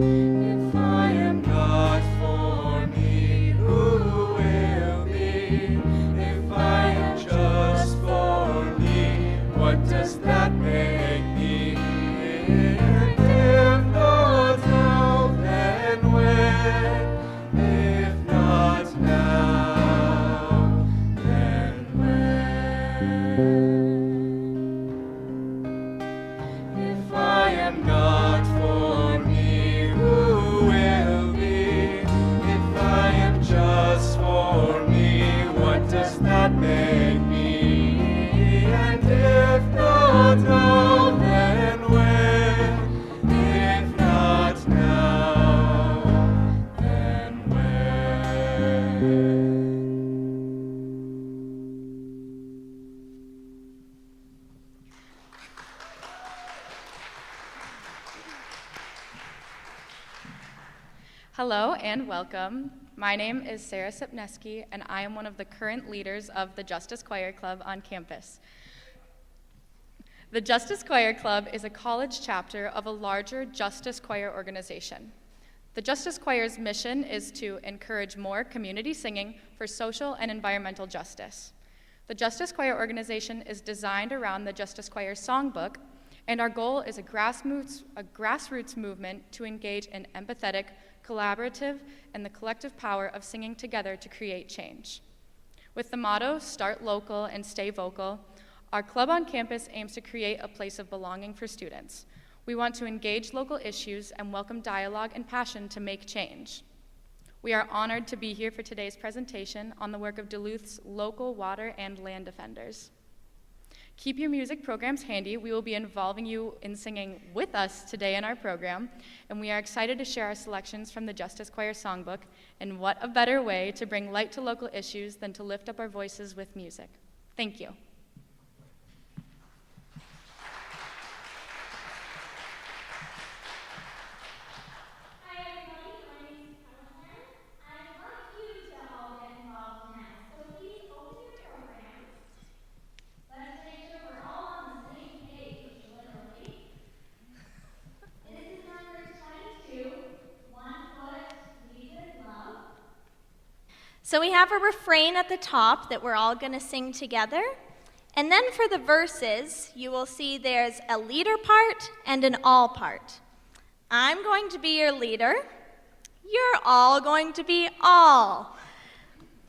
If I am not for me, who will be? If I am just for me, what does that make me? And if not now, then when? If not now, then when? If I am not for me, who will be? If I am just for me, what does that make me? And if not now, then when? If not now, then when? Hello and welcome. My name is Sarah Sipneski, and I am one of the current leaders of the Justice Choir Club on campus. The Justice Choir Club is a college chapter of a larger Justice Choir organization. The Justice Choir's mission is to encourage more community singing for social and environmental justice. The Justice Choir organization is designed around the Justice Choir Songbook, and our goal is a grassroots movement to engage in empathetic, collaborative, and the collective power of singing together to create change. With the motto, "Start local and stay vocal," our club on campus aims to create a place of belonging for students. We want to engage local issues and welcome dialogue and passion to make change. We are honored to be here for today's presentation on the work of Duluth's local water and land defenders. Keep your music programs handy. We will be involving you in singing with us today in our program, and we are excited to share our selections from the Justice Choir Songbook, and what a better way to bring light to local issues than to lift up our voices with music. Thank you. So we have a refrain at the top that we're all going to sing together. And then for the verses, you will see there's a leader part and an all part. I'm going to be your leader. You're all going to be all.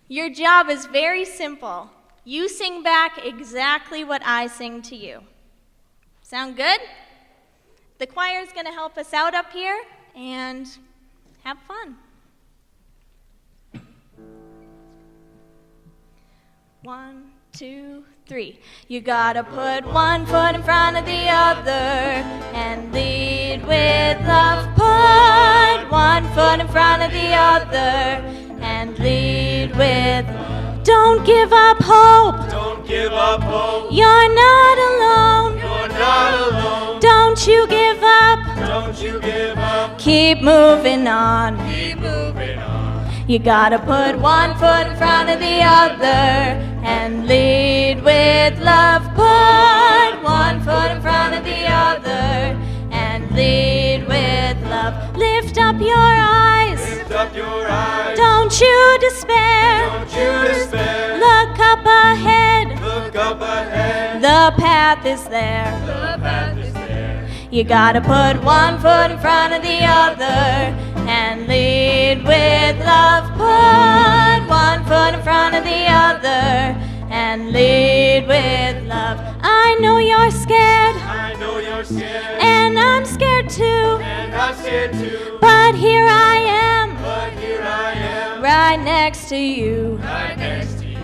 Your job is very simple. You sing back exactly what I sing to you. Sound good? The choir is going to help us out up here, and have fun. 1, 2, 3. You gotta put one foot in front of the other and lead with love. Put one foot in front of the other and lead with. Don't give up hope. Don't give up hope. You're not alone. You're not alone. Don't you give up. Don't you give up. Keep moving on. Keep moving on. You gotta put one foot in front of the other and lead with love. Put one foot in front of the other and lead with love. Lift up your eyes. Lift up your eyes. Don't you despair. Don't you despair. Look up ahead. Look up ahead. The path is there. The path is there. You gotta put one foot in front of the other and lead with love. Put one foot in front of the other and lead with love. I know you're scared. I know you're scared. And I'm scared too. And I'm scared too. But here I am. But here I am. Right next to you. Right next to you.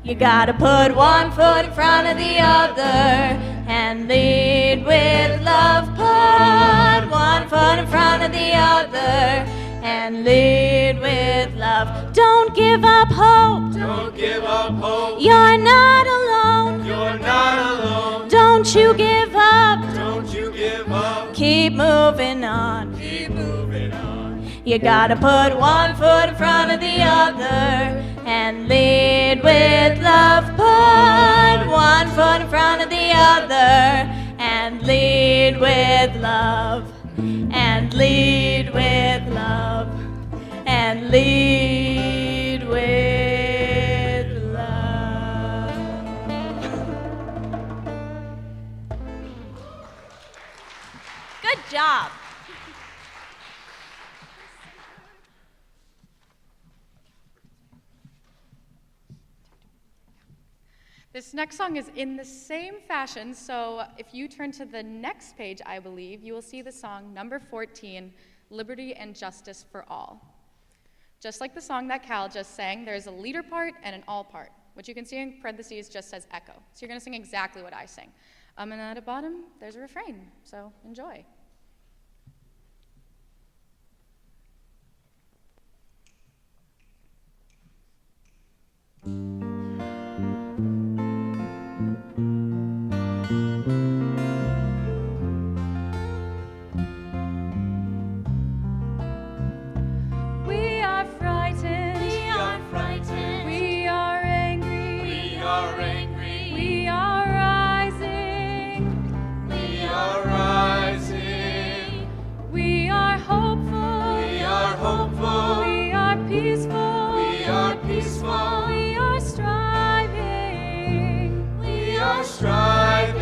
You gotta put one foot in front of the other and lead with love. Put one foot in front of the other and lead with love. Don't give up hope. Don't give up hope. You're not alone. You're not alone. Don't you give up. Don't you give up. Keep moving on. Keep moving on. You gotta put one foot in front of the other and lead with love. Put one foot in front of the other and lead with love. And lead with love and lead with love. Good job. This next song is in the same fashion, so if you turn to the next page, I believe, you will see the song number 14, Liberty and Justice for All. Just like the song that Cal just sang, there's a leader part and an all part, which you can see in parentheses just says echo. So you're gonna sing exactly what I sing. And at the bottom, there's a refrain, so enjoy.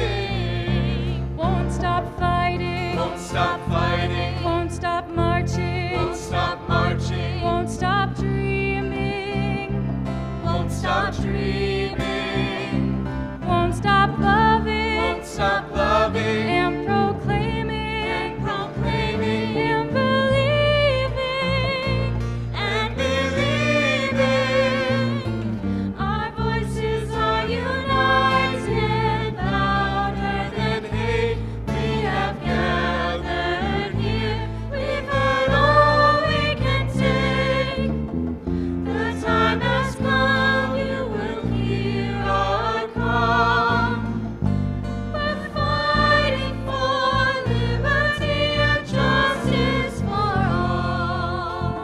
Striving, won't stop fighting, won't stop fighting, won't stop marching, won't stop marching, won't stop dreaming, won't stop dreaming, won't stop loving, won't stop loving, and proclaiming, and proclaiming, and believing, and believing. our voices are united, louder than Hate, we have gathered here. We've heard all we can take. The time has come, you will hear our call. We're fighting for liberty and justice for all.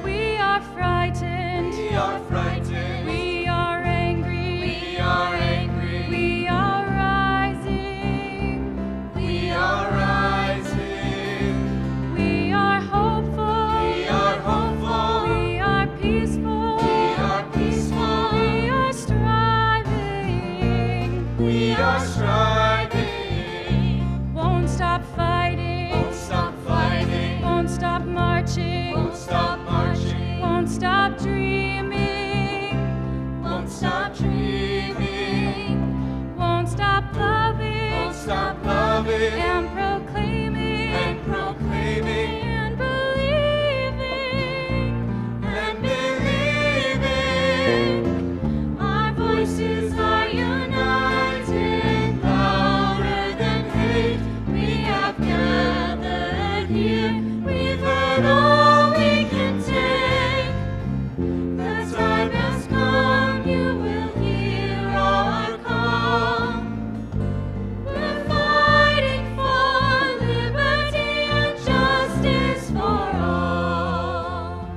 We are frightened. we are frightened, We are angry. we are angry, We are rising. we are rising, We are hopeful. we are hopeful, We are peaceful. we are peaceful, We are striving. we are striving, Won't stop fighting. won't stop fighting, Won't stop marching. won't stop marching, Won't stop dreaming. won't stop dreaming, Won't stop loving. won't stop loving, And proclaiming. and proclaiming, And believing. and believing. Our voices are united, louder than hate. We have gathered here. We've heard all we can take. The time has come, you will hear our call. We're fighting for liberty and justice for all.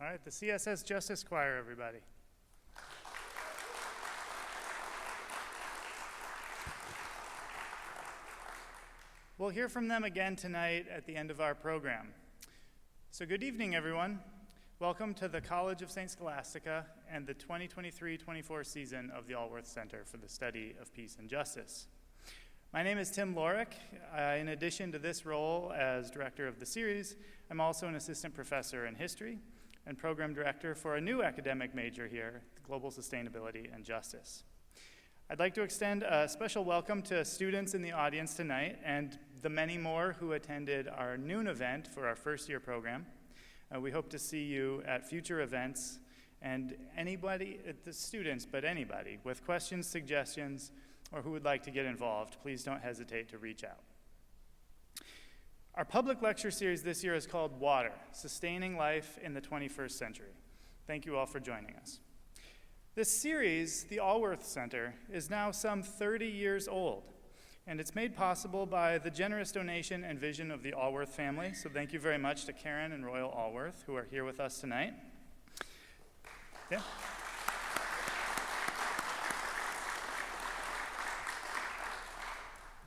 All right, the CSS Justice Choir, everybody. We'll hear from them again tonight at the end of our program. So good evening, everyone. Welcome to the College of St. Scholastica and the 2023-24 season of the Alworth Center for the Study of Peace and Justice. My name is Tim Lorick. In addition to this role as director of the series, I'm also an assistant professor in history and program director for a new academic major here, Global Sustainability and Justice. I'd like to extend a special welcome to students in the audience tonight and the many more who attended our noon event for our first year program. We hope to see you at future events, and anybody, the students, but anybody, with questions, suggestions, or who would like to get involved, please don't hesitate to reach out. Our public lecture series this year is called Water, Sustaining Life in the 21st Century. Thank you all for joining us. This series, the Alworth Center, is now some 30 years old, and it's made possible by the generous donation and vision of the Alworth family, so thank you very much to Karen and Royal Alworth, who are here with us tonight. Yeah.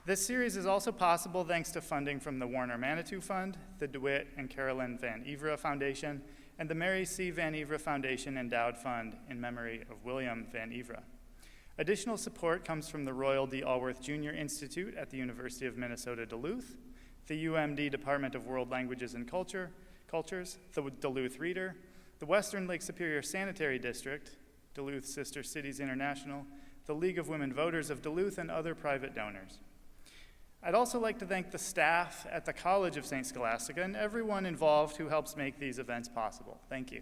This series is also possible thanks to funding from the Warner Manitou Fund, the DeWitt and Carolyn Van Ivra Foundation, and the Mary C. Van Ivra Foundation Endowed Fund in memory of William Van Ivra. Additional support comes from the Royal D. Alworth Jr. Institute at the University of Minnesota Duluth, the UMD Department of World Languages and Cultures, the Duluth Reader, the Western Lake Superior Sanitary District, Duluth Sister Cities International, the League of Women Voters of Duluth, and other private donors. I'd also like to thank the staff at the College of St. Scholastica and everyone involved who helps make these events possible. Thank you.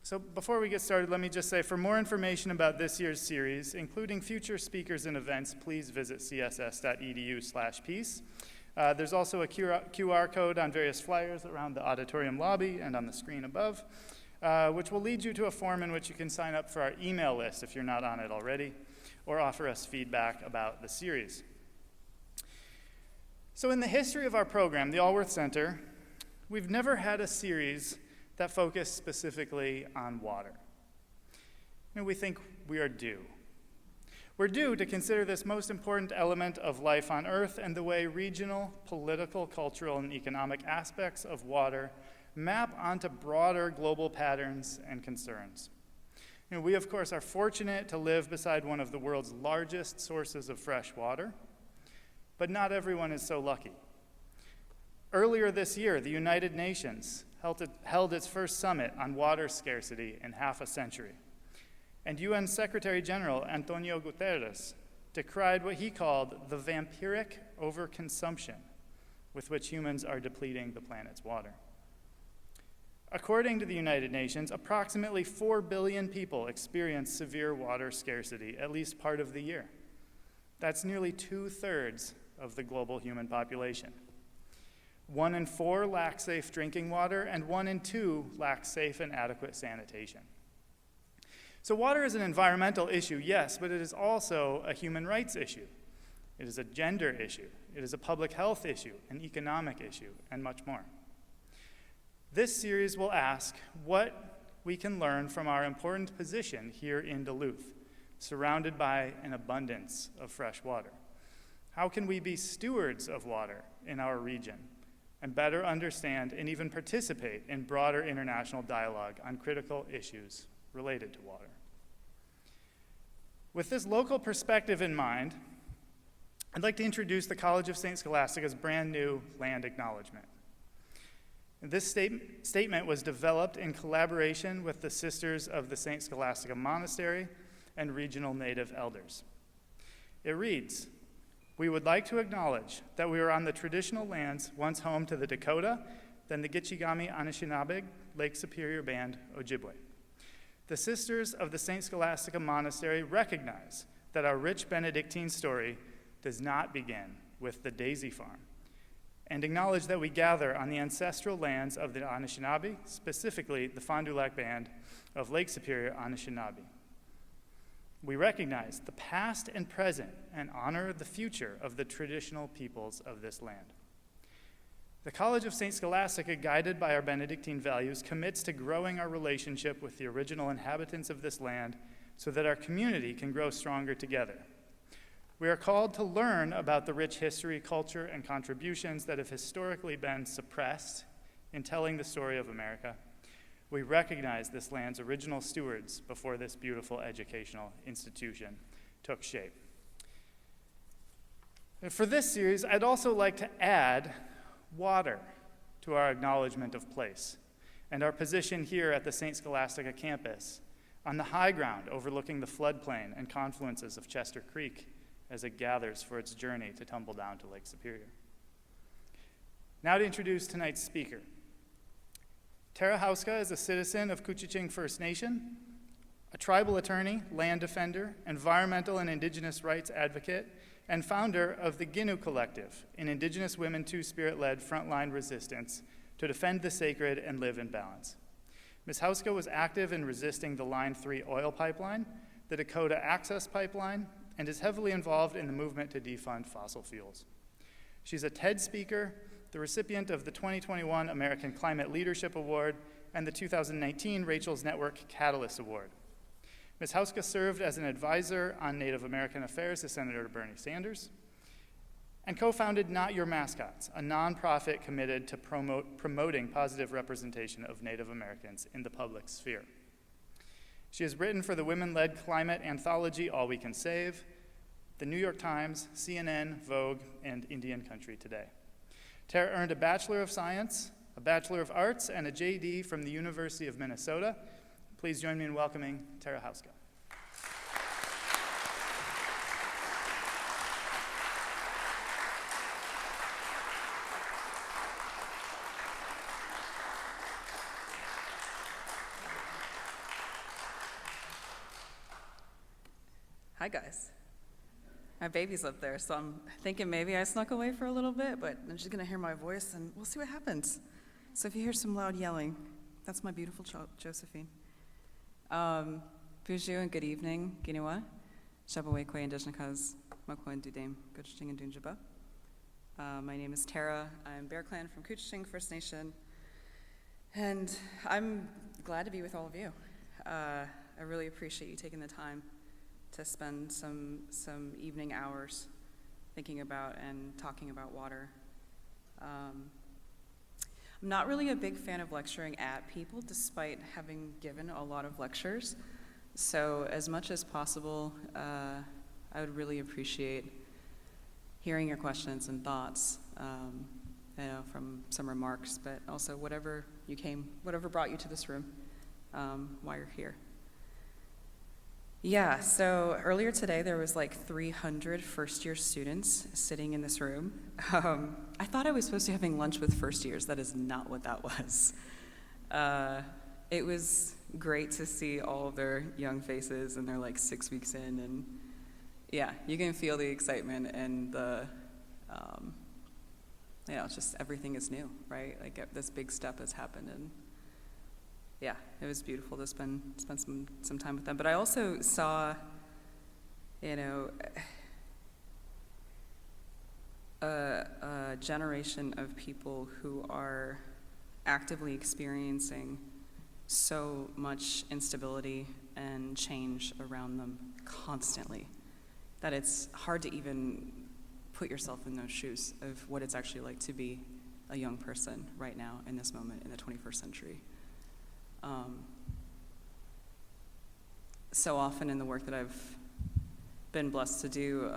So before we get started, let me just say, for more information about this year's series, including future speakers and events, please visit css.edu/peace. There's also a QR code on various flyers around the auditorium lobby and on the screen above, which will lead you to a form in which you can sign up for our email list if you're not on it already, or offer us feedback about the series. So in the history of our program, the Alworth Center, we've never had a series that focused specifically on water. And we think we are due. We're due to consider this most important element of life on Earth and the way regional, political, cultural, and economic aspects of water map onto broader global patterns and concerns. We, of course, are fortunate to live beside one of the world's largest sources of fresh water, but not everyone is so lucky. Earlier this year, the United Nations held its first summit on water scarcity in half a century, and UN Secretary General Antonio Guterres decried what he called the vampiric overconsumption with which humans are depleting the planet's water. According to the United Nations, approximately 4 billion people experience severe water scarcity at least part of the year. That's nearly 2/3 of the global human population. 1 in 4 lack safe drinking water, and 1 in 2 lack safe and adequate sanitation. So water is an environmental issue, yes, but it is also a human rights issue. It is a gender issue. It is a public health issue, an economic issue, and much more. This series will ask what we can learn from our important position here in Duluth, surrounded by an abundance of fresh water. How can we be stewards of water in our region and better understand and even participate in broader international dialogue on critical issues related to water? With this local perspective in mind, I'd like to introduce the College of St. Scholastica's brand new land acknowledgement. This statement was developed in collaboration with the Sisters of the St. Scholastica Monastery and regional Native elders. It reads, "We would like to acknowledge that we are on the traditional lands once home to the Dakota, then the Gitchigami Anishinaabe Lake Superior Band, Ojibwe. The Sisters of the St. Scholastica Monastery recognize that our rich Benedictine story does not begin with the Daisy Farm, and acknowledge that we gather on the ancestral lands of the Anishinaabe, specifically the Fond du Lac Band of Lake Superior Anishinaabe. We recognize the past and present and honor the future of the traditional peoples of this land. The College of St. Scholastica, guided by our Benedictine values, commits to growing our relationship with the original inhabitants of this land so that our community can grow stronger together. We are called to learn about the rich history, culture, and contributions that have historically been suppressed in telling the story of America. We recognize this land's original stewards before this beautiful educational institution took shape." And for this series, I'd also like to add water to our acknowledgement of place. and our position here at the St. Scholastica campus, on the high ground overlooking the floodplain and confluences of Chester Creek as it gathers for its journey to tumble down to Lake Superior. Now to introduce tonight's speaker. Tara Houska is a citizen of Couchiching First Nation, a tribal attorney, land defender, environmental and indigenous rights advocate, and founder of the Ginu Collective, an indigenous women two-spirit-led frontline resistance to defend the sacred and live in balance. Ms. Houska was active in resisting the Line 3 oil pipeline, the Dakota Access Pipeline, and is heavily involved in the movement to defund fossil fuels. She's a TED speaker, the recipient of the 2021 American Climate Leadership Award and the 2019 Rachel's Network Catalyst Award. Ms. Houska served as an advisor on Native American affairs to Senator Bernie Sanders and co-founded Not Your Mascots, a nonprofit committed to promoting positive representation of Native Americans in the public sphere. She has written for the women-led climate anthology All We Can Save, the New York Times, CNN, Vogue, and Indian Country Today. Tara earned a Bachelor of Science, a Bachelor of Arts, and a JD from the University of Minnesota. Please join me in welcoming Tara Houska. Hi guys. My baby's up there, so I'm thinking maybe I snuck away for a little bit, but I'm just gonna hear my voice and we'll see what happens. So if you hear some loud yelling, that's my beautiful Josephine. Bonjour and good evening, Giniwa. Shabawekwe and Deshnakas, Makwan Dudame, Couchiching and Dunjaba. My name is Tara. I'm Bear Clan from Couchiching First Nation, and I'm glad to be with all of you. I really appreciate you taking the time to spend some evening hours thinking about and talking about water. I'm not really a big fan of lecturing at people, despite having given a lot of lectures. So as much as possible, I would really appreciate hearing your questions and thoughts, from some remarks, but also whatever brought you to this room while you're here. Yeah, so earlier today there was like 300 first-year students sitting in this room. I thought I was supposed to be having lunch with first years. That is not what that was. It was great to see all of their young faces, and they're like 6 weeks in, and yeah, you can feel the excitement and the, it's just everything is new, right? Like this big step has happened, and yeah, it was beautiful to spend some time with them. But I also saw, a generation of people who are actively experiencing so much instability and change around them constantly that it's hard to even put yourself in those shoes of what it's actually like to be a young person right now in this moment in the 21st century. So often in the work that I've been blessed to do,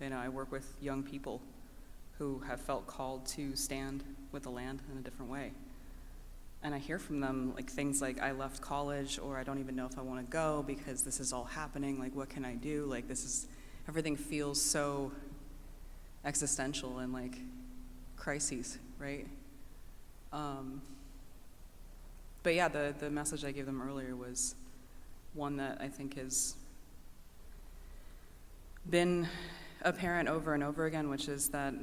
I work with young people who have felt called to stand with the land in a different way. And I hear from them like things like, I left college, or I don't even know if I want to go because this is all happening, like what can I do? Like everything feels so existential and like crises, right? But yeah, the message I gave them earlier was one that I think has been apparent over and over again, which is that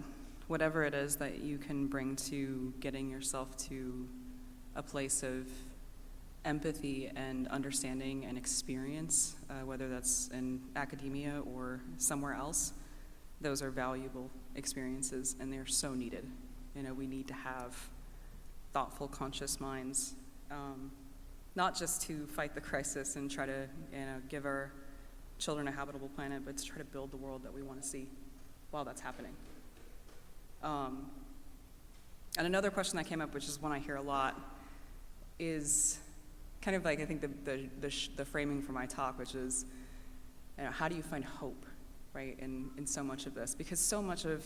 whatever it is that you can bring to getting yourself to a place of empathy and understanding and experience, whether that's in academia or somewhere else, those are valuable experiences, and they're so needed. We need to have thoughtful, conscious minds, not just to fight the crisis and try to give our children a habitable planet, but to try to build the world that we want to see while that's happening. And another question that came up, which is one I hear a lot, is kind of like, I think the framing for my talk, which is, how do you find hope, right, in so much of this? Because so much of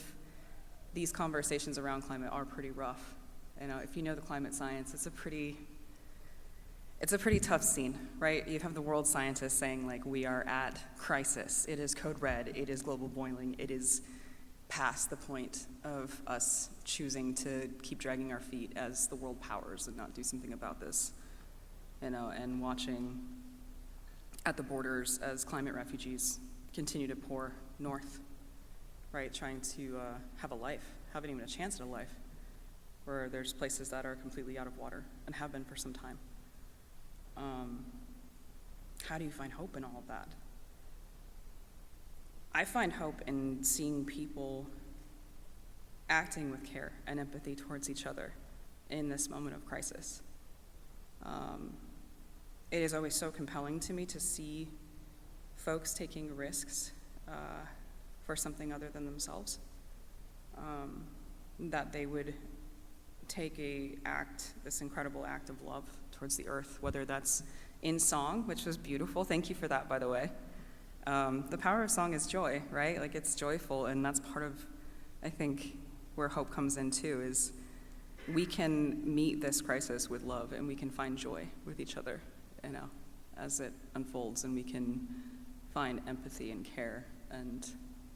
these conversations around climate are pretty rough, If you know the climate science, it's a pretty tough scene, right? You have the world scientists saying, like, we are at crisis. It is code red. It is global boiling. It is past the point of us choosing to keep dragging our feet as the world powers and not do something about this, and watching at the borders as climate refugees continue to pour north, right? Trying to have a life, having even a chance at a life, where there's places that are completely out of water and have been for some time. How do you find hope in all of that? I find hope in seeing people acting with care and empathy towards each other in this moment of crisis. It is always so compelling to me to see folks taking risks for something other than themselves, that they would take this incredible act of love towards the earth, whether that's in song, which was beautiful. Thank you for that, by the way. The power of song is joy, right? Like, it's joyful, and that's part of, I think, where hope comes in too, is we can meet this crisis with love, and we can find joy with each other, as it unfolds, and we can find empathy and care and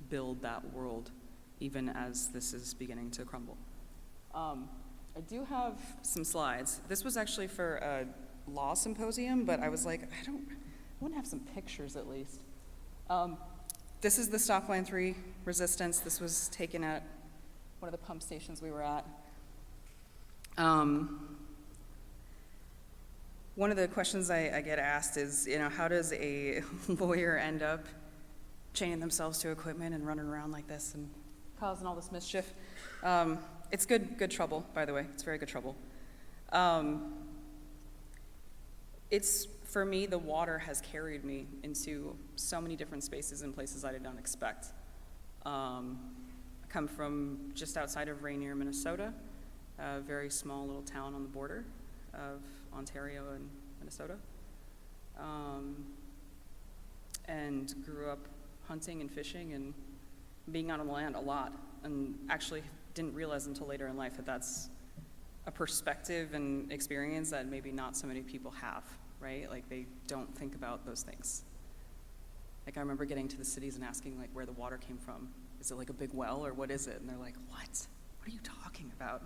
build that world even as this is beginning to crumble. I do have some slides. This was actually for a law symposium, but I was like, I want to have some pictures at least. This is the Stock Line 3 resistance. This was taken at one of the pump stations we were at. One of the questions I get asked is, how does a lawyer end up chaining themselves to equipment and running around like this and causing all this mischief? It's good trouble, by the way. It's very good trouble. For me, the water has carried me into so many different spaces and places I did not expect. I come from just outside of Rainier, Minnesota, a very small little town on the border of Ontario and Minnesota, and grew up hunting and fishing and being out on the land a lot, and actually didn't realize until later in life that that's a perspective and experience that maybe not so many people have, right? Like, they don't think about those things. Like, I remember getting to the cities and asking, like, where the water came from. Is it like a big well, or what is it? And they're like, what? What are you talking about?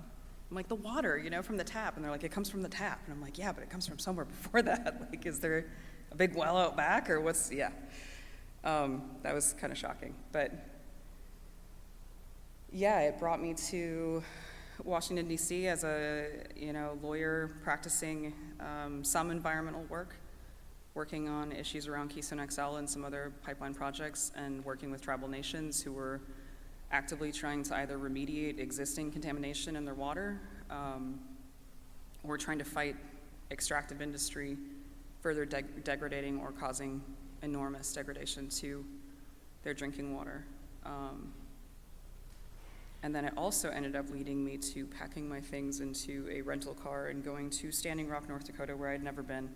I'm like, the water, from the tap. And they're like, it comes from the tap. And I'm like, yeah, but it comes from somewhere before that. Like, is there a big well out back, or what's, yeah. That was kind of shocking. But yeah, it brought me to Washington, D.C. as a lawyer practicing some environmental work, working on issues around Keystone XL and some other pipeline projects, and working with tribal nations who were actively trying to either remediate existing contamination in their water, or trying to fight extractive industry further degrading or causing enormous degradation to their drinking water. And then it also ended up leading me to packing my things into a rental car and going to Standing Rock, North Dakota, where I'd never been,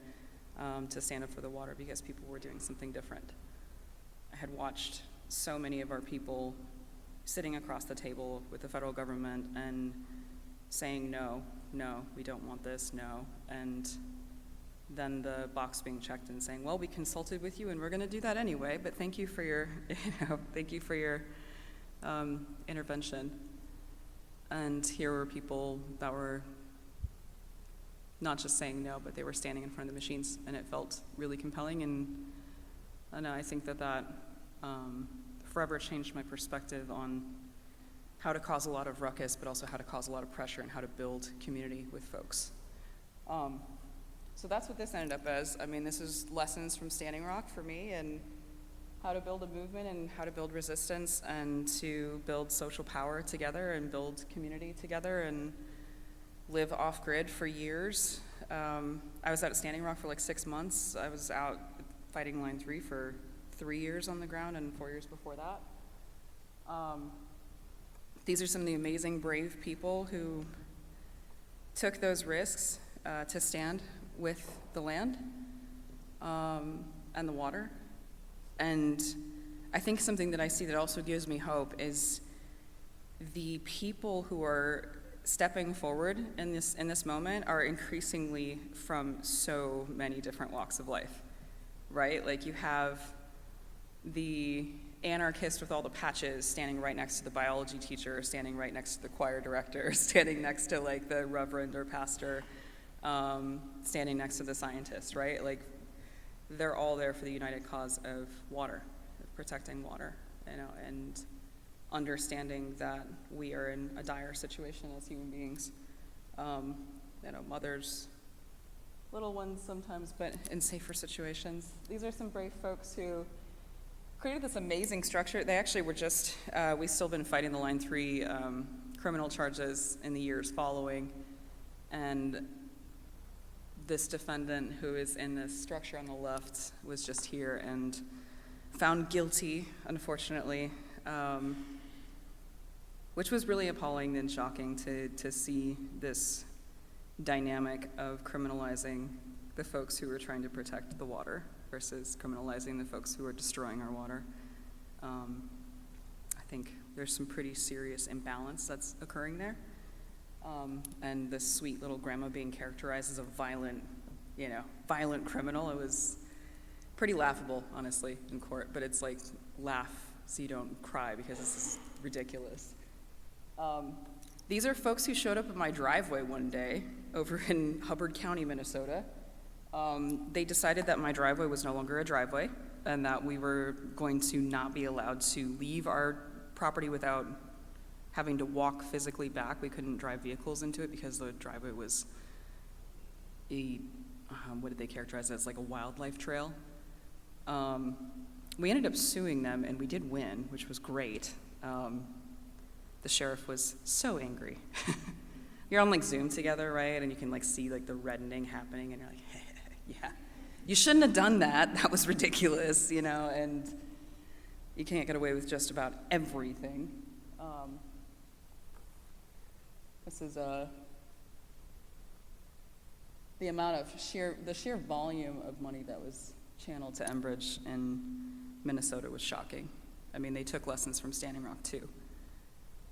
to stand up for the water because people were doing something different. I had watched so many of our people sitting across the table with the federal government and saying, no, we don't want this, no. And then the box being checked and saying, well, we consulted with you and we're going to do that anyway, but thank you for your, intervention. And here were people that were not just saying no, but they were standing in front of the machines, and it felt really compelling. And I think that forever changed my perspective on how to cause a lot of ruckus, but also how to cause a lot of pressure and how to build community with folks. So that's what this ended up as. I mean, this is lessons from Standing Rock for me, and how to build a movement and how to build resistance and to build social power together and build community together and live off-grid for years. I was out at Standing Rock for like 6 months. I was out fighting Line 3 for 3 years on the ground and 4 years before that. These are some of the amazing, brave people who took those risks to stand with the land and the water. And I think something that I see that also gives me hope is the people who are stepping forward in this moment are increasingly from so many different walks of life, right? Like you have the anarchist with all the patches standing right next to the biology teacher, standing right next to the choir director, standing next to like the reverend or pastor, standing next to the scientist, right? Like they're all there for the united cause of water, of protecting water, and understanding that we are in a dire situation as human beings. Mothers, little ones sometimes, but in safer situations. These are some brave folks who created this amazing structure. They actually were just, we've still been fighting the Line 3 criminal charges in the years following, and this defendant who is in this structure on the left was just here and found guilty, unfortunately, which was really appalling and shocking to see this dynamic of criminalizing the folks who are trying to protect the water versus criminalizing the folks who are destroying our water. I think there's some pretty serious imbalance that's occurring there. And this sweet little grandma being characterized as a violent criminal, it was pretty laughable, honestly, in court, but it's like laugh so you don't cry because this is ridiculous. These are folks who showed up at my driveway one day over in Hubbard County, Minnesota. They decided that my driveway was no longer a driveway and that we were going to not be allowed to leave our property without having to walk physically back. We couldn't drive vehicles into it because the driveway was what did they characterize it as, like a wildlife trail. We ended up suing them and we did win, which was great. The sheriff was so angry. You're on like Zoom together, right? And you can like see like the reddening happening and you're like, yeah, you shouldn't have done that. That was ridiculous, and you can't get away with just about everything. This is the amount of the sheer volume of money that was channeled to Enbridge in Minnesota was shocking. I mean, they took lessons from Standing Rock too,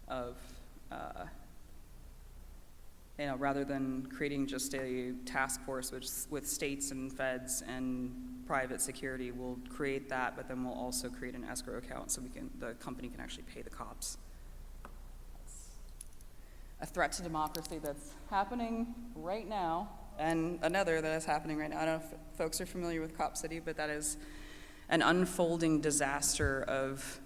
of rather than creating just a task force with states and feds and private security, we'll create that, but then we'll also create an escrow account so the company can actually pay the cops. That's a threat to democracy that's happening right now, and another that is happening right now. I don't know if folks are familiar with Cop City, but that is an unfolding disaster of,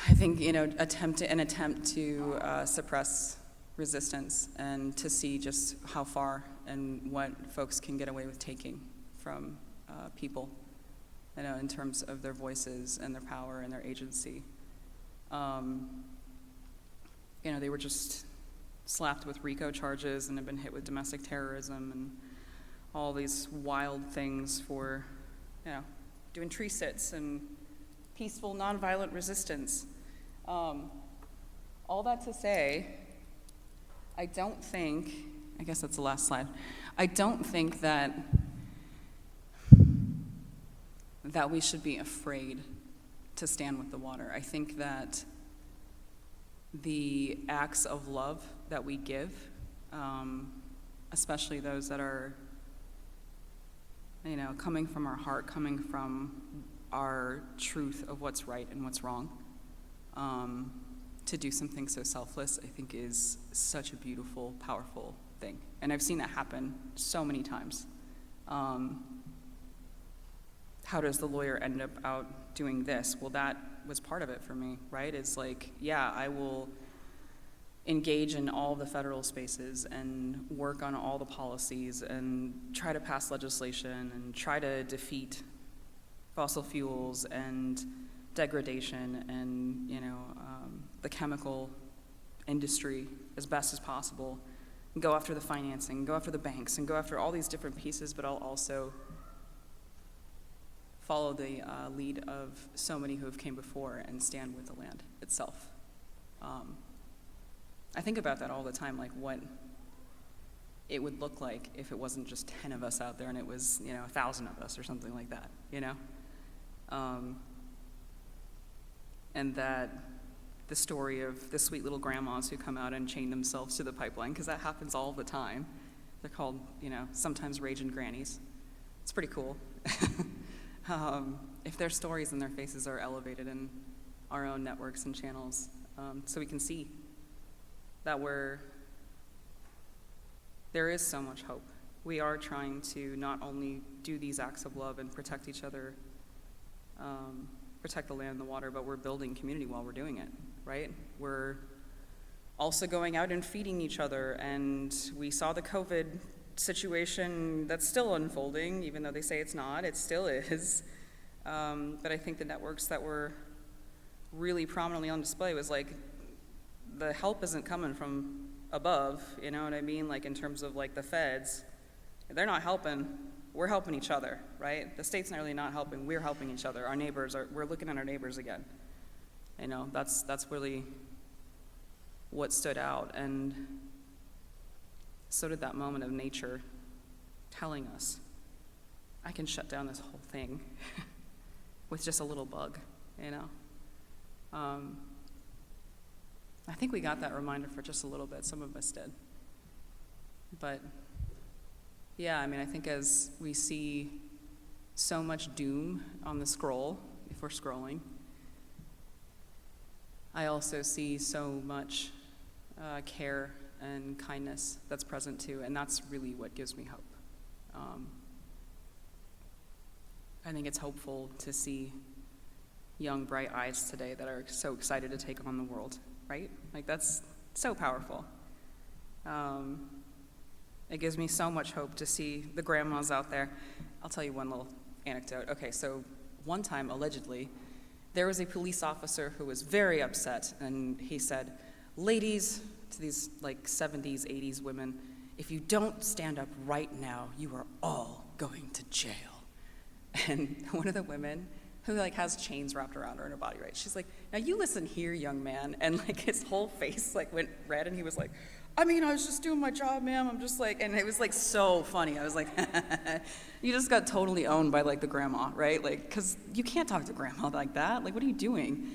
I think, an attempt to suppress resistance and to see just how far and what folks can get away with taking from people, in terms of their voices and their power and their agency. They were just slapped with RICO charges and have been hit with domestic terrorism and all these wild things for, doing tree sits and peaceful, nonviolent resistance. All that to say, I guess that's the last slide. I don't think that we should be afraid to stand with the water. I think that the acts of love that we give, especially those that are, coming from our heart, coming from our truth of what's right and what's wrong, to do something so selfless, I think is such a beautiful, powerful thing. And I've seen that happen so many times. How does the lawyer end up out doing this? Well, that was part of it for me, right? It's like, yeah, I will engage in all the federal spaces and work on all the policies and try to pass legislation and try to defeat fossil fuels and degradation and the chemical industry as best as possible, and go after the financing, go after the banks, and go after all these different pieces, but I'll also follow the lead of so many who have came before and stand with the land itself. I think about that all the time, like what it would look like if it wasn't just 10 of us out there and it was 1,000 of us or something like that, and that the story of the sweet little grandmas who come out and chain themselves to the pipeline, because that happens all the time. They're called, sometimes raging grannies. It's pretty cool. If their stories and their faces are elevated in our own networks and channels, so we can see that there is so much hope. We are trying to not only do these acts of love and protect each other, protect the land and the water, but we're building community while we're doing it, right? We're also going out and feeding each other, and we saw the COVID situation that's still unfolding, even though they say it's not, it still is. But I think the networks that were really prominently on display was like, the help isn't coming from above, you know what I mean? Like in terms of like the feds, they're not helping, we're helping each other, right? The state's not really not helping, we're helping each other. Our neighbors we're looking at our neighbors again. That's really what stood out, and so did that moment of nature telling us, I can shut down this whole thing with just a little bug, I think we got that reminder for just a little bit, some of us did. But yeah, I think as we see so much doom on the scroll, if we're scrolling, I also see so much care and kindness that's present too, and that's really what gives me hope. I think it's hopeful to see young, bright eyes today that are so excited to take on the world, right? Like, that's so powerful. It gives me so much hope to see the grandmas out there. I'll tell you one little anecdote. Okay, so one time, allegedly, there was a police officer who was very upset, and he said, ladies, to these like 70s, 80s women, if you don't stand up right now, you are all going to jail. And one of the women, who like has chains wrapped around her in her body, right? She's like, now you listen here, young man. And like his whole face like went red, and he was like, I was just doing my job, ma'am. I'm just like, and it was like so funny. I was like, you just got totally owned by like the grandma, right? Like, cause you can't talk to grandma like that. Like, what are you doing?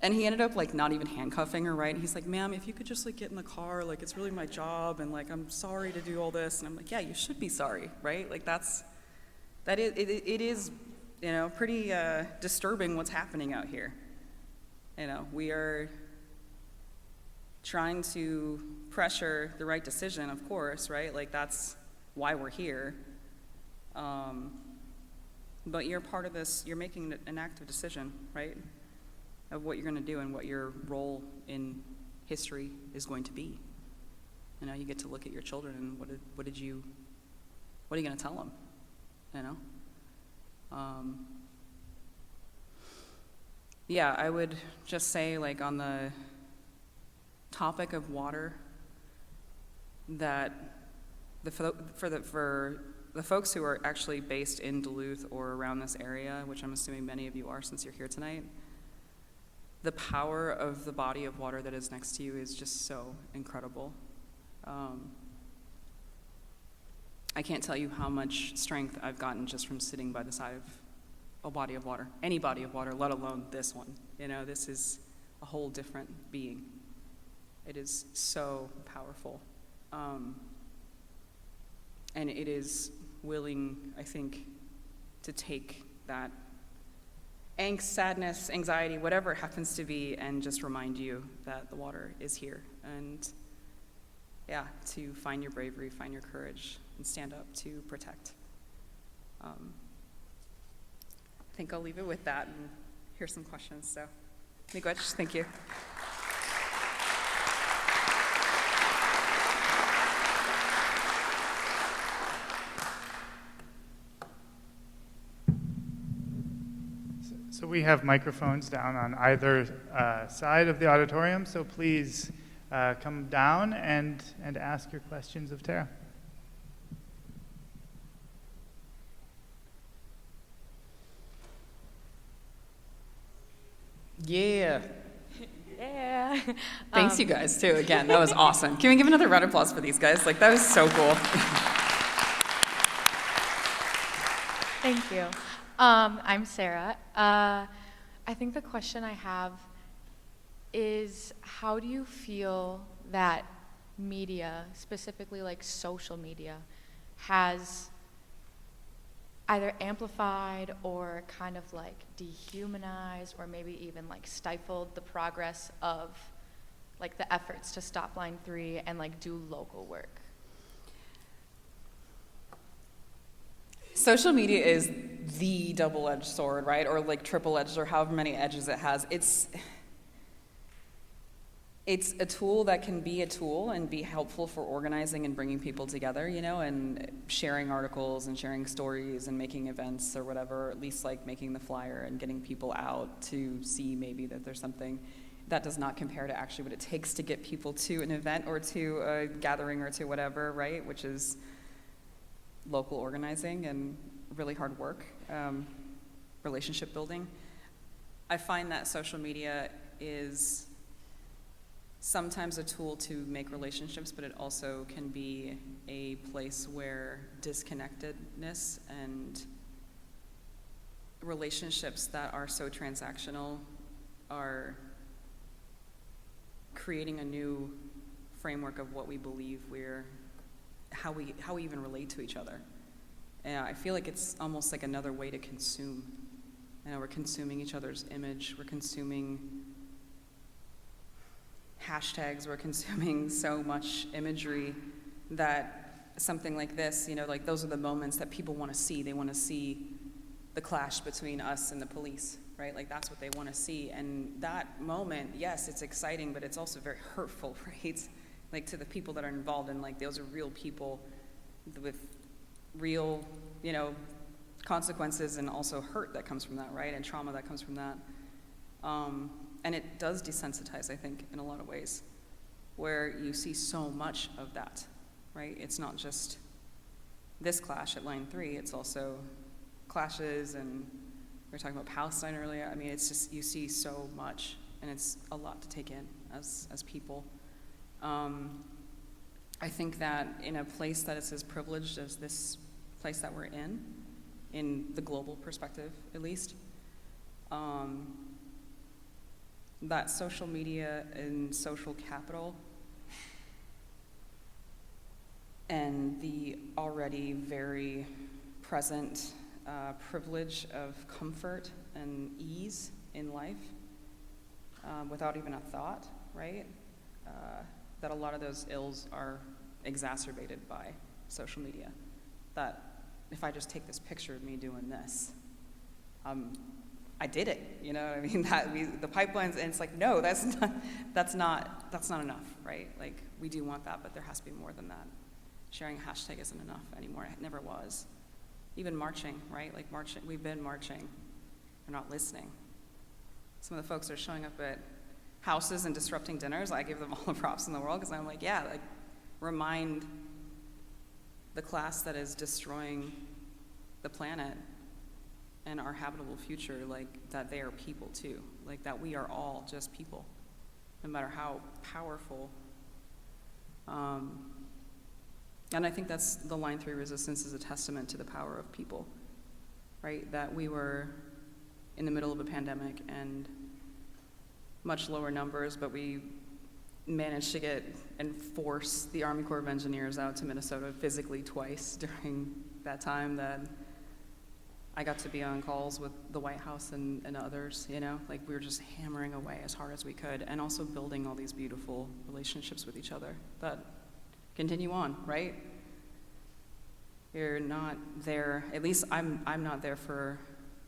And he ended up like not even handcuffing her, right? He's like, ma'am, if you could just like get in the car, like it's really my job, and like I'm sorry to do all this. And I'm like, yeah, you should be sorry, right? Like it is, pretty disturbing what's happening out here. We are trying to pressure the right decision, of course, right? Like that's why we're here. But you're part of this, you're making an active decision, right? Of what you're going to do and what your role in history is going to be. You get to look at your children and what are you going to tell them? Yeah, I would just say, like, on the topic of water, that for the folks who are actually based in Duluth or around this area, which I'm assuming many of you are since you're here tonight, the power of the body of water that is next to you is just so incredible. I can't tell you how much strength I've gotten just from sitting by the side of a body of water, any body of water, let alone this one. This is a whole different being. It is so powerful. And it is willing, I think, to take that angst, sadness, anxiety, whatever it happens to be, and just remind you that the water is here. And yeah, to find your bravery, find your courage, and stand up to protect. I think I'll leave it with that and hear some questions. So, Miigwech, thank you. So we have microphones down on either side of the auditorium, so please come down and ask your questions of Tara. Yeah. Yeah. Thanks, you guys, too. Again, that was awesome. Can we give another round of applause for these guys? Like, that was so cool. Thank you. I'm Sarah. I think the question I have is how do you feel that media, specifically like social media, has either amplified or kind of like dehumanized or maybe even like stifled the progress of like the efforts to stop Line 3 and like do local work? Social media is the double-edged sword, right? Or like triple-edged, or however many edges it has. It's a tool that can be a tool and be helpful for organizing and bringing people together, you know, and sharing articles and sharing stories and making events or whatever, or at least like making the flyer and getting people out to see maybe that there's something. That does not compare to actually what it takes to get people to an event or to a gathering or to whatever, right? Which is local organizing and really hard work, relationship building. I find that social media is sometimes a tool to make relationships, but it also can be a place where disconnectedness and relationships that are so transactional are creating a new framework of what we believe how we even relate to each other. And I feel like it's almost like another way to consume. You know, we're consuming each other's image, we're consuming hashtags, we're consuming so much imagery that something like this, you know, like those are the moments that people want to see. They want to see the clash between us and the police, right? Like that's what they want to see. And that moment, yes, it's exciting, but it's also very hurtful, right? Like to the people that are involved, and like those are real people with real, you know, consequences and also hurt that comes from that, right? And trauma that comes from that. And it does desensitize, I think, in a lot of ways, where you see so much of that, right? It's not just this clash at Line 3, it's also clashes, and we were talking about Palestine earlier. I mean, it's just, you see so much, and it's a lot to take in as people. I think that in a place that is as privileged as this place that we're in the global perspective at least, that social media and social capital and the already very present privilege of comfort and ease in life without even a thought, right? That a lot of those ills are exacerbated by social media. That if I just take this picture of me doing this, I did it, you know what I mean? The pipelines, and it's like, no, that's not enough, right? Like, we do want that, but there has to be more than that. Sharing a hashtag isn't enough anymore. It never was. Even marching, right? Like marching, we've been marching. We're not listening. Some of the folks are showing up at houses and disrupting dinners. I give them all the props in the world, because I'm like, yeah, like, remind the class that is destroying the planet and our habitable future, like, that they are people too, like that we are all just people, no matter how powerful. And I think that's the Line 3 resistance is a testament to the power of people, right? That we were in the middle of a pandemic and much lower numbers, but we managed to get and force the Army Corps of Engineers out to Minnesota physically twice during that time, that I got to be on calls with the White House and others, you know, like we were just hammering away as hard as we could, and also building all these beautiful relationships with each other that continue on, right? You're not there, at least I'm not there for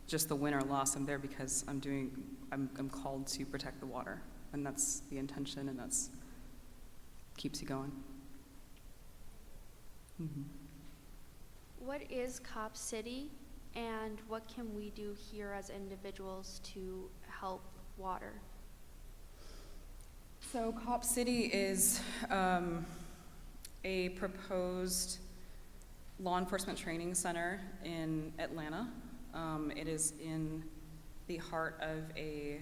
just the win or loss. I'm there because I'm called to protect the water, and that's the intention, and that's keeps you going. Mm-hmm. What is Cop City, and what can we do here as individuals to help water? So Cop City is a proposed law enforcement training center in Atlanta. It is in the heart of a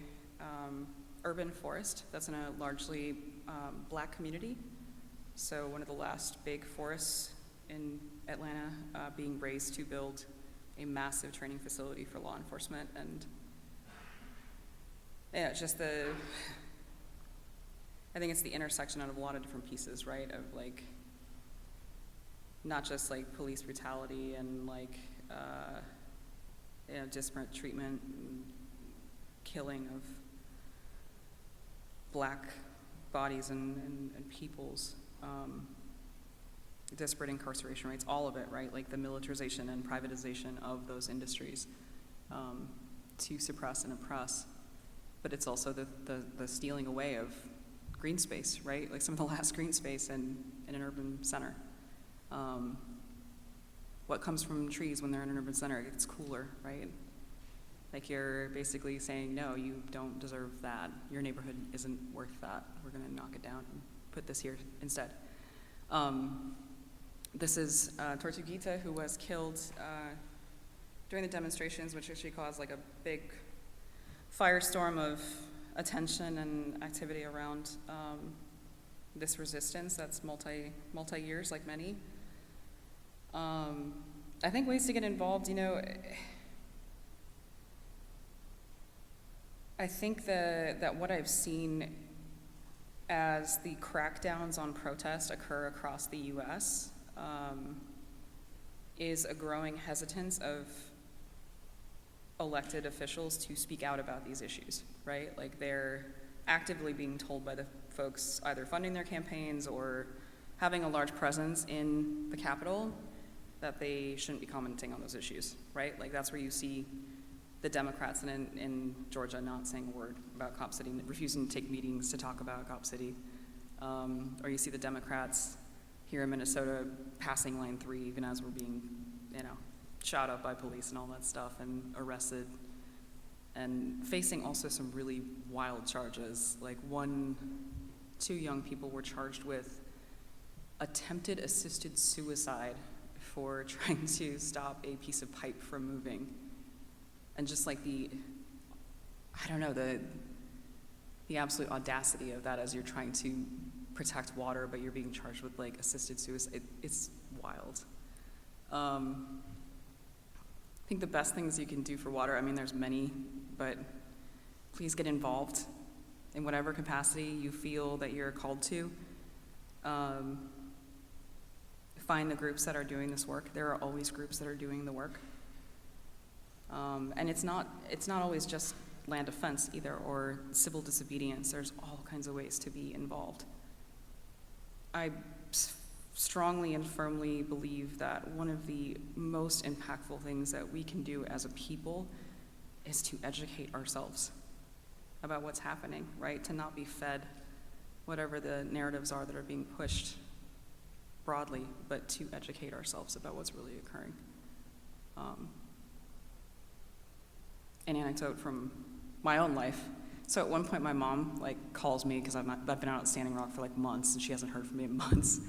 urban forest that's in a largely black community. So one of the last big forests in Atlanta being raised to build a massive training facility for law enforcement. And yeah, just the I think it's the intersection of a lot of different pieces, right? Of like, not just like police brutality and like, disparate treatment and killing of Black bodies and peoples, disparate incarceration rates, all of it, right? Like the militarization and privatization of those industries to suppress and oppress. But it's also the stealing away of green space, right? Like some of the last green space in an urban center. What comes from trees when they're in an urban center? It gets cooler, right? Like you're basically saying, no, you don't deserve that. Your neighborhood isn't worth that. We're gonna knock it down and put this here instead. This is Tortuguita, who was killed during the demonstrations, which actually caused like a big firestorm of attention and activity around this resistance that's multi-years, like many. I think ways to get involved, I think that what I've seen as the crackdowns on protest occur across the U.S. Is a growing hesitance of elected officials to speak out about these issues, right? Like they're actively being told by the folks either funding their campaigns or having a large presence in the Capitol that they shouldn't be commenting on those issues, right? Like that's where you see the Democrats in Georgia not saying a word about Cop City, refusing to take meetings to talk about Cop City. Or you see the Democrats here in Minnesota passing Line 3 even as we're being, shot up by police and all that stuff and arrested and facing also some really wild charges. Like 2 young people were charged with attempted assisted suicide for trying to stop a piece of pipe from moving. And just like the absolute audacity of that as you're trying to protect water, but you're being charged with like assisted suicide, it's wild. I think the best things you can do for water, there's many, but please get involved in whatever capacity you feel that you're called to. Find the groups that are doing this work. There are always groups that are doing the work. And it's not always just land defense either, or civil disobedience. There's all kinds of ways to be involved. I strongly and firmly believe that one of the most impactful things that we can do as a people is to educate ourselves about what's happening, right? To not be fed whatever the narratives are that are being pushed broadly, but to educate ourselves about what's really occurring. An anecdote from my own life. So at one point my mom calls me because I've been out at Standing Rock for months and she hasn't heard from me in months.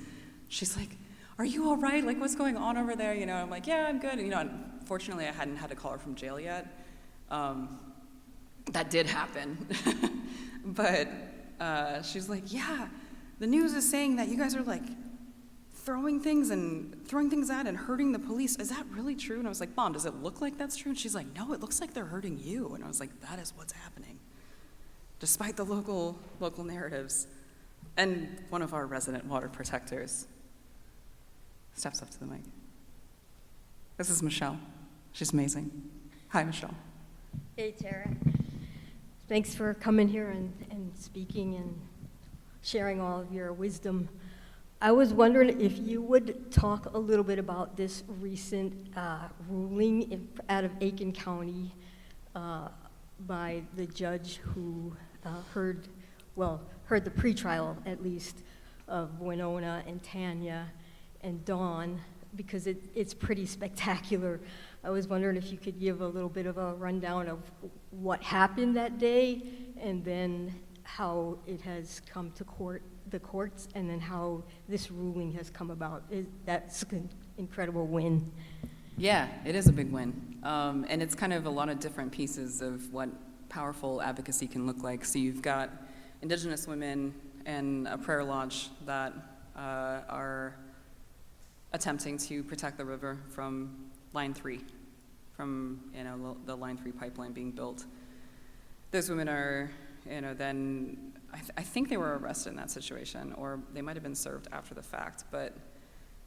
She's like, "Are you all right? What's going on over there?" I'm like, "Yeah, I'm good." And, unfortunately I hadn't had to call her from jail yet. That did happen. But she's like, "Yeah, the news is saying that you guys are throwing things at and hurting the police. Is that really true?" And I was like, "Mom, does it look like that's true?" And she's like, "No, it looks like they're hurting you." And I was like, that is what's happening, despite the local narratives. And one of our resident water protectors steps up to the mic. This is Michelle. She's amazing. Hi, Michelle. Hey, Tara. Thanks for coming here and speaking and sharing all of your wisdom. I was wondering if you would talk a little bit about this recent ruling out of Aiken County by the judge who heard the pretrial, at least, of Winona and Tanya and Dawn, because it's pretty spectacular. I was wondering if you could give a little bit of a rundown of what happened that day, and then how it has come to the courts, and then how this ruling has come about. That's an incredible win. Yeah, it is a big win. And it's kind of a lot of different pieces of what powerful advocacy can look like. So you've got Indigenous women and a prayer lodge that are attempting to protect the river from Line 3, from the Line 3 pipeline being built. Those women are then I think they were arrested in that situation, or they might have been served after the fact. But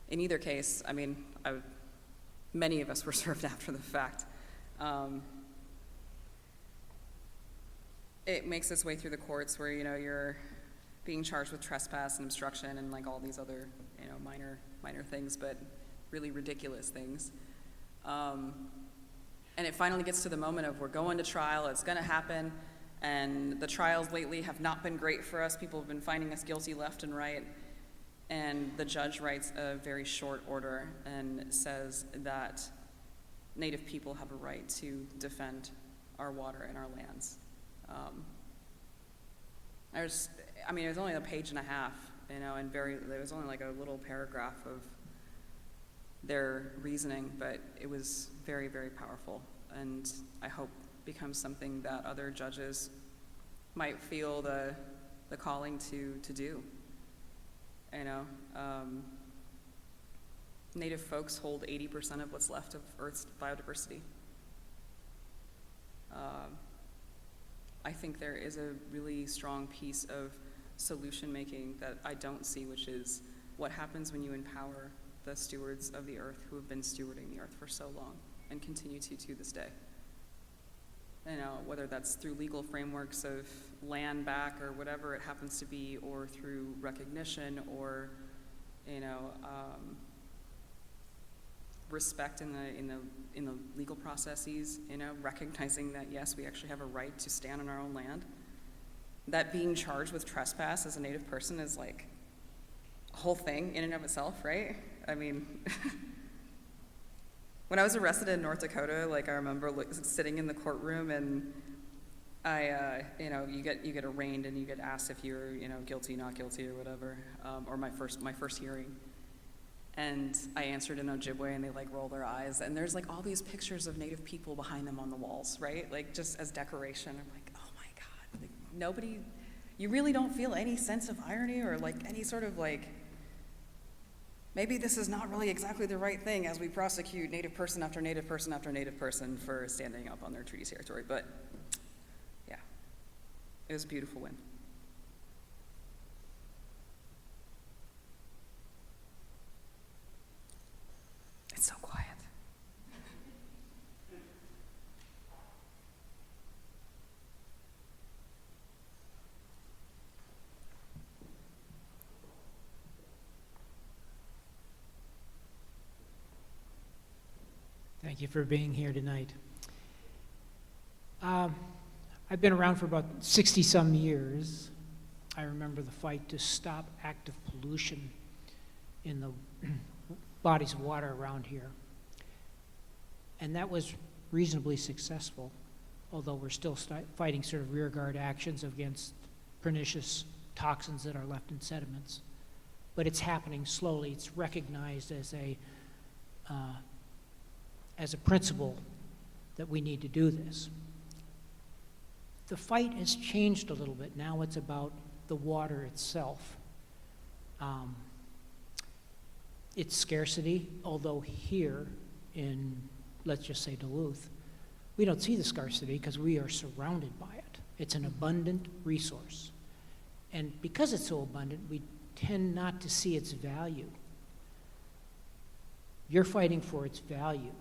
in either case, I mean, many of us were served after the fact. It makes its way through the courts where, you're being charged with trespass and obstruction and like all these other, minor things, but really ridiculous things. And it finally gets to the moment of we're going to trial, it's gonna happen, and the trials lately have not been great for us. People have been finding us guilty left and right. And the judge writes a very short order and says that Native people have a right to defend our water and our lands. It was only a page and a half, and there was only like a little paragraph of their reasoning, but it was very, very powerful, and I hope becomes something that other judges might feel the calling to do. Native folks hold 80% of what's left of Earth's biodiversity. I think there is a really strong piece of solution making that I don't see, which is what happens when you empower the stewards of the earth who have been stewarding the earth for so long and continue to this day. Whether that's through legal frameworks of land back or whatever it happens to be, or through recognition, or respect in the legal processes, recognizing that yes, we actually have a right to stand on our own land. That being charged with trespass as a Native person is like a whole thing in and of itself, right? I mean, when I was arrested in North Dakota, I remember sitting in the courtroom, and you get arraigned and you get asked if you're guilty, not guilty, or whatever, or my first hearing. And I answered in Ojibwe, and they roll their eyes, and there's all these pictures of Native people behind them on the walls, right? Just as decoration. I'm like, oh my God, nobody, you really don't feel any sense of irony or any sort of maybe this is not really exactly the right thing as we prosecute Native person after Native person after Native person for standing up on their treaty territory. But yeah, it was a beautiful win. It's so quiet. Thank you for being here tonight. I've been around for about 60-some years. I remember the fight to stop active pollution in the bodies of water around here. And that was reasonably successful, although we're still fighting sort of rearguard actions against pernicious toxins that are left in sediments. But it's happening slowly. It's recognized as a principle that we need to do this. The fight has changed a little bit. Now it's about the water itself. Its scarcity, although here in, let's just say Duluth, we don't see the scarcity because we are surrounded by it. It's an abundant resource. And because it's so abundant, we tend not to see its value. You're fighting for its value.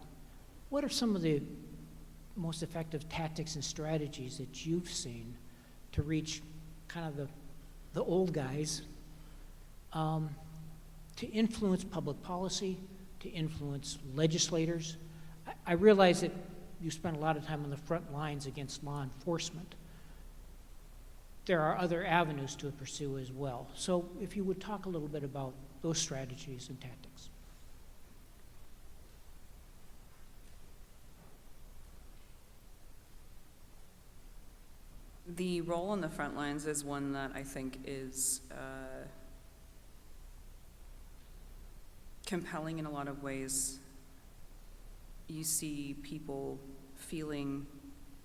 What are some of the most effective tactics and strategies that you've seen to reach kind of the old guys, to influence public policy, to influence legislators? I realize that you spend a lot of time on the front lines against law enforcement. There are other avenues to pursue as well. So if you would talk a little bit about those strategies and tactics. The role on the front lines is one that I think is compelling in a lot of ways. You see people feeling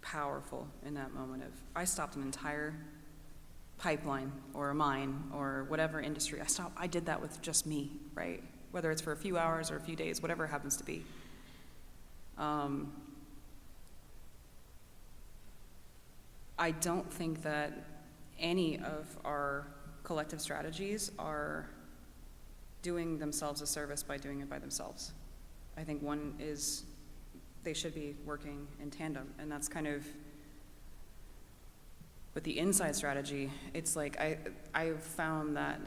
powerful in that moment of, I stopped an entire pipeline or a mine or whatever industry. I did that with just me, right? Whether it's for a few hours or a few days, whatever it happens to be. I don't think that any of our collective strategies are doing themselves a service by doing it by themselves. I think one is they should be working in tandem, and that's kind of with the inside strategy. It's like I've found that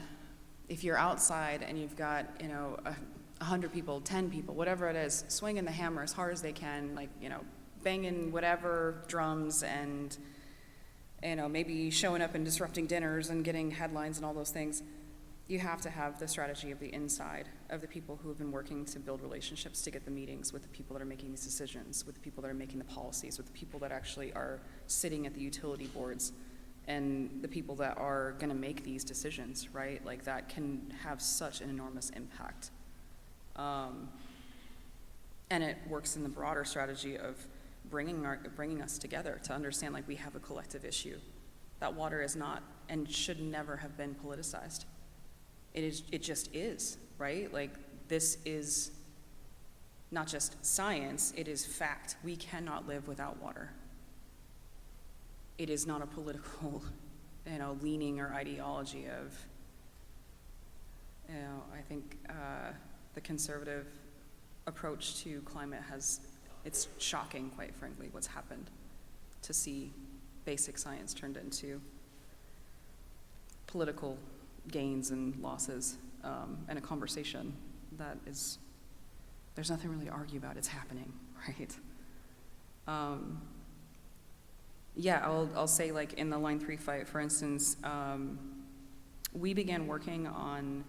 if you're outside and you've got 100 people, 10 people, whatever it is, swinging the hammer as hard as they can, like banging whatever drums and maybe showing up and disrupting dinners and getting headlines and all those things. You have to have the strategy of the inside, of the people who have been working to build relationships, to get the meetings with the people that are making these decisions, with the people that are making the policies, with the people that actually are sitting at the utility boards, and the people that are going to make these decisions, right? Like, that can have such an enormous impact. And it works in the broader strategy of bringing us together to understand, like, we have a collective issue. That water is not and should never have been politicized. It just is, right? Like, this is not just science, it is fact. We cannot live without water. It is not a political, leaning or ideology of, I think the conservative approach to climate it's shocking, quite frankly, what's happened to see basic science turned into political gains and losses, and a conversation that there's nothing really to argue about. It's happening, right? I'll say, like, in the Line 3 fight, for instance, we began working on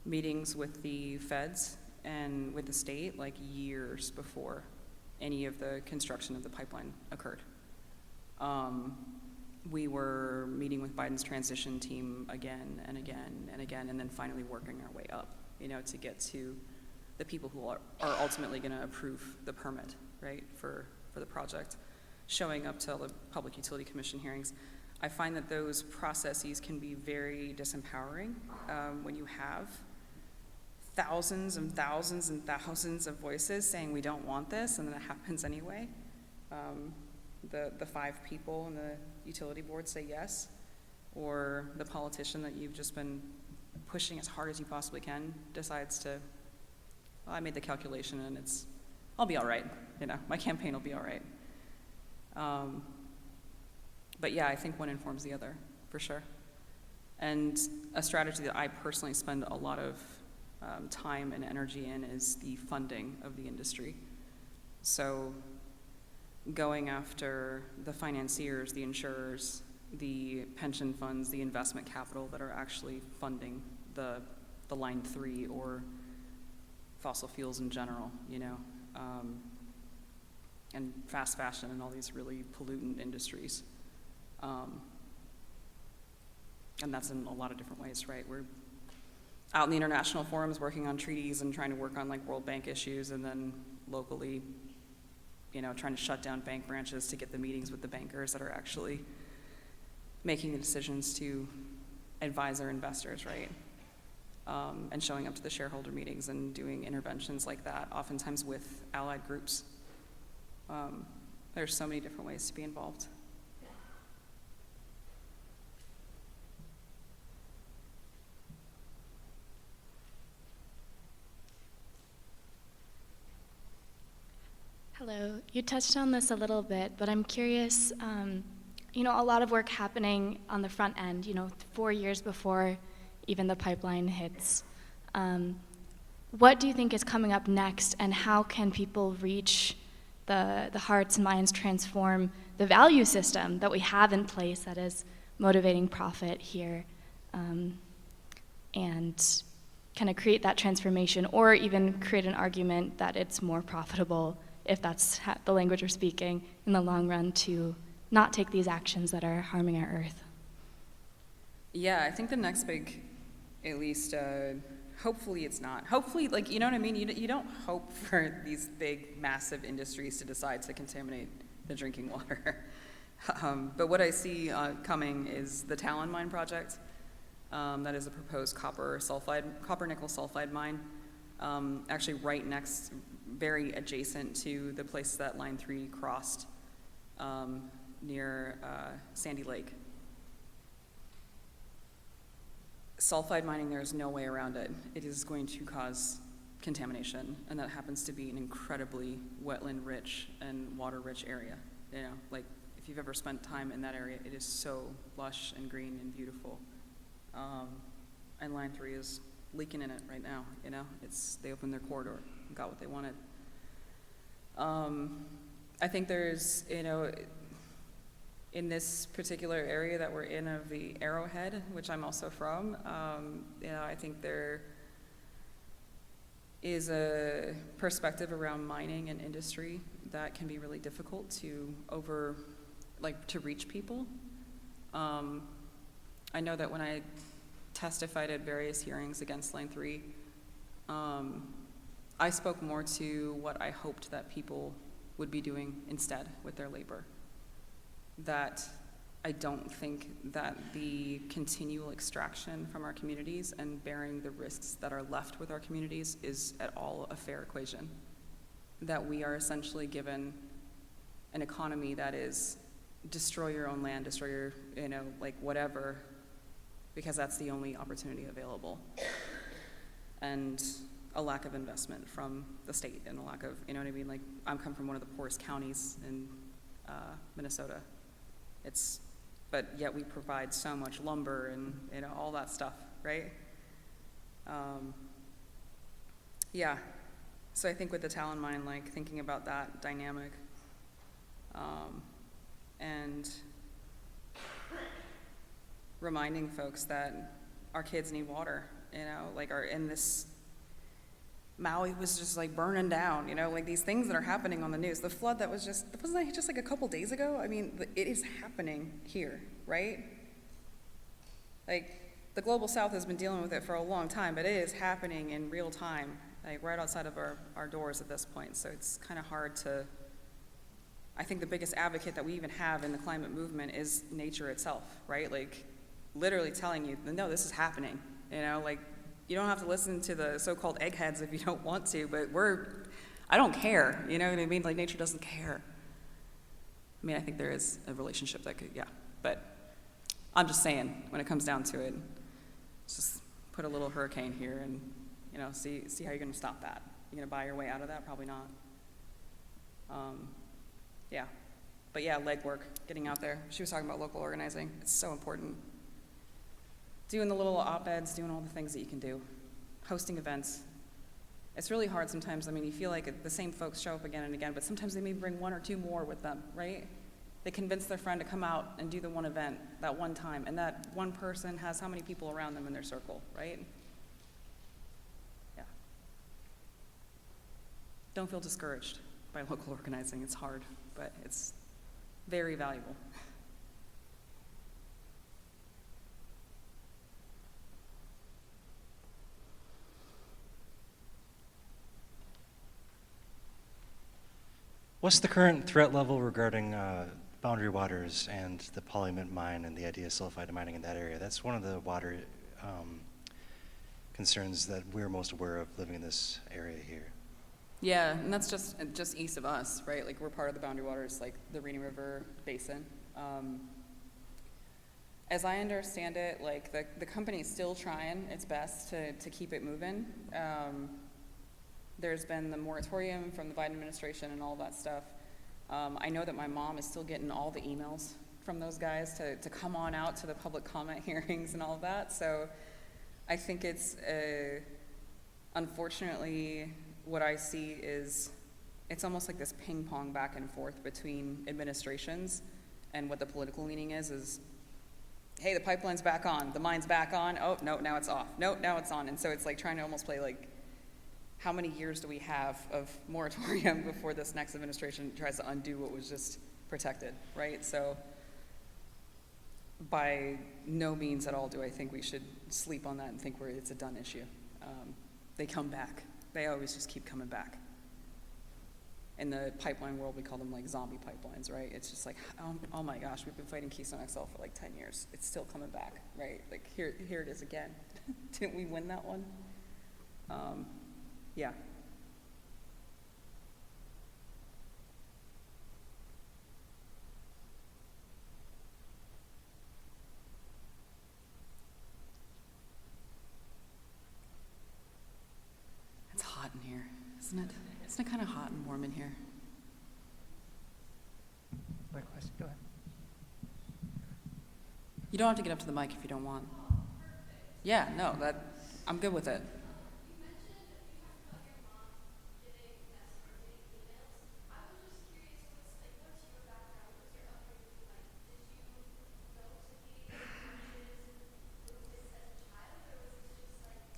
meetings with the feds and with the state, like, years before any of the construction of the pipeline occurred. We were meeting with Biden's transition team again and again and again, and then finally working our way up, to get to the people who are ultimately going to approve the permit, right, for the project, showing up to the Public Utility Commission hearings. I find that those processes can be very disempowering when you have thousands and thousands and thousands of voices saying we don't want this, and then it happens anyway. The 5 people in the utility board say yes, or the politician that you've just been pushing as hard as you possibly can decides to, well, I made the calculation and I'll be all right, my campaign will be all right. But yeah, I think one informs the other, for sure. And a strategy that I personally spend a lot of time and energy in is the funding of the industry. So going after the financiers, the insurers, the pension funds, the investment capital that are actually funding the Line 3 or fossil fuels in general, and fast fashion and all these really pollutant industries. And that's in a lot of different ways, right? We're out in the international forums working on treaties and trying to work on, like, World Bank issues, and then locally, trying to shut down bank branches to get the meetings with the bankers that are actually making the decisions to advise their investors, right? And showing up to the shareholder meetings and doing interventions like that, oftentimes with allied groups. There's so many different ways to be involved. Hello. You touched on this a little bit, but I'm curious, a lot of work happening on the front end, 4 years before even the pipeline hits. What do you think is coming up next, and how can people reach the hearts and minds, transform the value system that we have in place that is motivating profit here, and kind of create that transformation, or even create an argument that it's more profitable, if that's the language we're speaking, in the long run, to not take these actions that are harming our earth? Yeah, I think the next big, at least, hopefully it's not. Hopefully, like, you know what I mean? You don't hope for these big, massive industries to decide to contaminate the drinking water. But what I see coming is the Talon Mine project. That is a proposed copper nickel sulfide mine, actually right next, very adjacent to the place that Line 3 crossed, near Sandy Lake. sulfide mining, there is no way around it. It is going to cause contamination, and that happens to be an incredibly wetland-rich and water-rich area. You know, like, if you've ever spent time in that area, it is so lush and green and beautiful. And Line 3 is leaking in it right now, you know? They opened their corridor and got what they wanted. I think there's, you know, in this particular area that we're in of the Arrowhead, which I'm also from, you know, I think there is a perspective around mining and industry that can be really difficult to to reach people. I know that when I testified at various hearings against Line 3, I spoke more to what I hoped that people would be doing instead with their labor. That I don't think that the continual extraction from our communities and bearing the risks that are left with our communities is at all a fair equation. That we are essentially given an economy that is destroy your own land, destroy your, you know, like whatever, because that's the only opportunity available. And a lack of investment from the state and a lack of, you know what I mean? Like, I'm come from one of the poorest counties in Minnesota. But yet we provide so much lumber and, you know, all that stuff, right? Yeah, so I think with the Talon mine, like thinking about that dynamic, and reminding folks that our kids need water, you know, like in this, Maui was just like burning down, you know, like these things that are happening on the news. The flood that wasn't that just like a couple days ago? I mean, it is happening here, right? Like, the global south has been dealing with it for a long time, but it is happening in real time, like right outside of our doors at this point. So it's kind of hard to, I think the biggest advocate that we even have in the climate movement is nature itself, right? Like, literally telling you, no, this is happening, you know, like, you don't have to listen to the so-called eggheads if you don't want to, but I don't care, you know what I mean? Like, nature doesn't care. I mean, I think there is a relationship that could, yeah, but I'm just saying, when it comes down to it, just put a little hurricane here and, you know, see how you're gonna stop that. You're gonna buy your way out of that? Probably not. Yeah, but yeah, legwork, getting out there. She was talking about local organizing. It's so important. Doing the little op-eds, doing all the things that you can do, hosting events. It's really hard sometimes. I mean, you feel like the same folks show up again and again, but sometimes they may bring one or two more with them, right? They convince their friend to come out and do the one event that one time, and that one person has how many people around them in their circle, right? Yeah. Don't feel discouraged by local organizing. It's hard, but it's very valuable. What's the current threat level regarding boundary waters and the polymint mine and the idea of sulfide mining in that area? That's one of the water concerns that we're most aware of living in this area here. Yeah, and that's just east of us, right? Like, we're part of the boundary waters, like the Rainy River Basin. As I understand it, like the company's still trying its best to keep it moving. There's been the moratorium from the Biden administration and all that stuff. I know that my mom is still getting all the emails from those guys to come on out to the public comment hearings and all of that. So I think it's, unfortunately, what I see is it's almost like this ping pong back and forth between administrations, and what the political leaning is, hey, the pipeline's back on, the mine's back on, oh, no, now it's off, no, now it's on. And so it's like trying to almost play like, how many years do we have of moratorium before this next administration tries to undo what was just protected, right? So by no means at all do I think we should sleep on that and think it's a done issue. They come back. They always just keep coming back. In the pipeline world, we call them like zombie pipelines, right? It's just like, oh my gosh, we've been fighting Keystone XL for like 10 years. It's still coming back, right? Like, here it is again. Didn't we win that one? Yeah. Isn't it kind of hot and warm in here? Another question, go ahead. You don't have to get up to the mic if you don't want. Yeah, no, I'm good with it.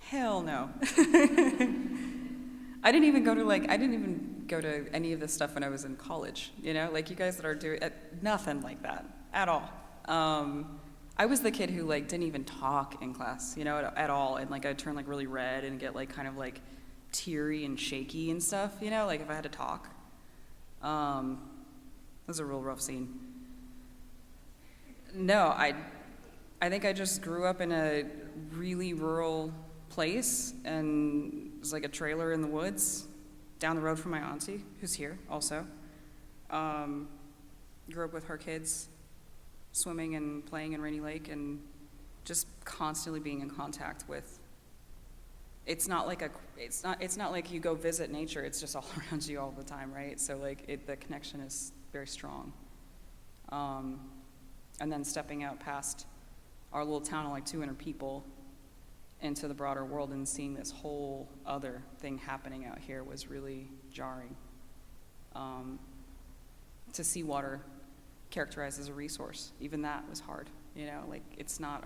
Hell no. I didn't even go to any of this stuff when I was in college, you know? Like, you guys that are doing nothing like that at all. I was the kid who, like, didn't even talk in class, you know, at all. And, like, I'd turn, like, really red and get, like, kind of, like, teary and shaky and stuff, you know, like, if I had to talk. It was a real rough scene. No, I think I just grew up in a really rural place, and it was like a trailer in the woods down the road from my auntie, who's here also. Grew up with her kids, swimming and playing in Rainy Lake, and just constantly being in contact with. It's not like you go visit nature. It's just all around you all the time, right? So like the connection is very strong. And then stepping out past our little town of like 200 people into the broader world and seeing this whole other thing happening out here was really jarring. To see water characterized as a resource, even that was hard, you know, like it's not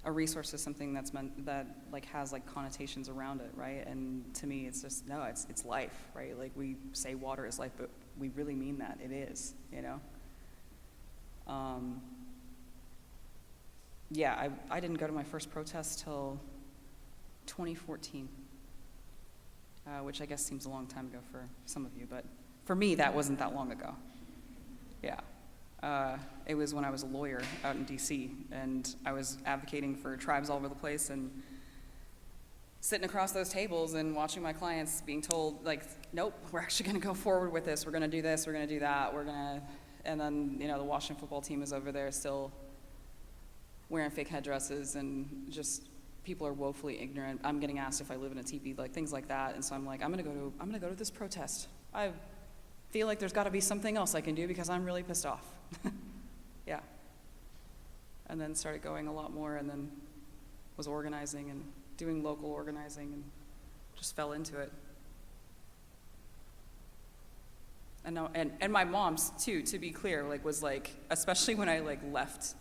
a resource is something that's meant that like has like connotations around it, right? And to me it's just, no, it's life, right? Like we say water is life, but we really mean that, it is, you know? Yeah, I didn't go to my first protest till 2014, which I guess seems a long time ago for some of you, but for me, that wasn't that long ago. Yeah. It was when I was a lawyer out in DC, and I was advocating for tribes all over the place and sitting across those tables and watching my clients being told, like, nope, we're actually going to go forward with this. We're going to do this. We're going to do that. And then, you know, the Washington football team is over there still wearing fake headdresses, and just people are woefully ignorant. I'm getting asked if I live in a teepee, like things like that. And so I'm like, I'm going to go to this protest. I feel like there's got to be something else I can do because I'm really pissed off. Yeah. And then started going a lot more, and then was organizing and doing local organizing and just fell into it. And now, and my mom's too, to be clear, like was like, especially when I like left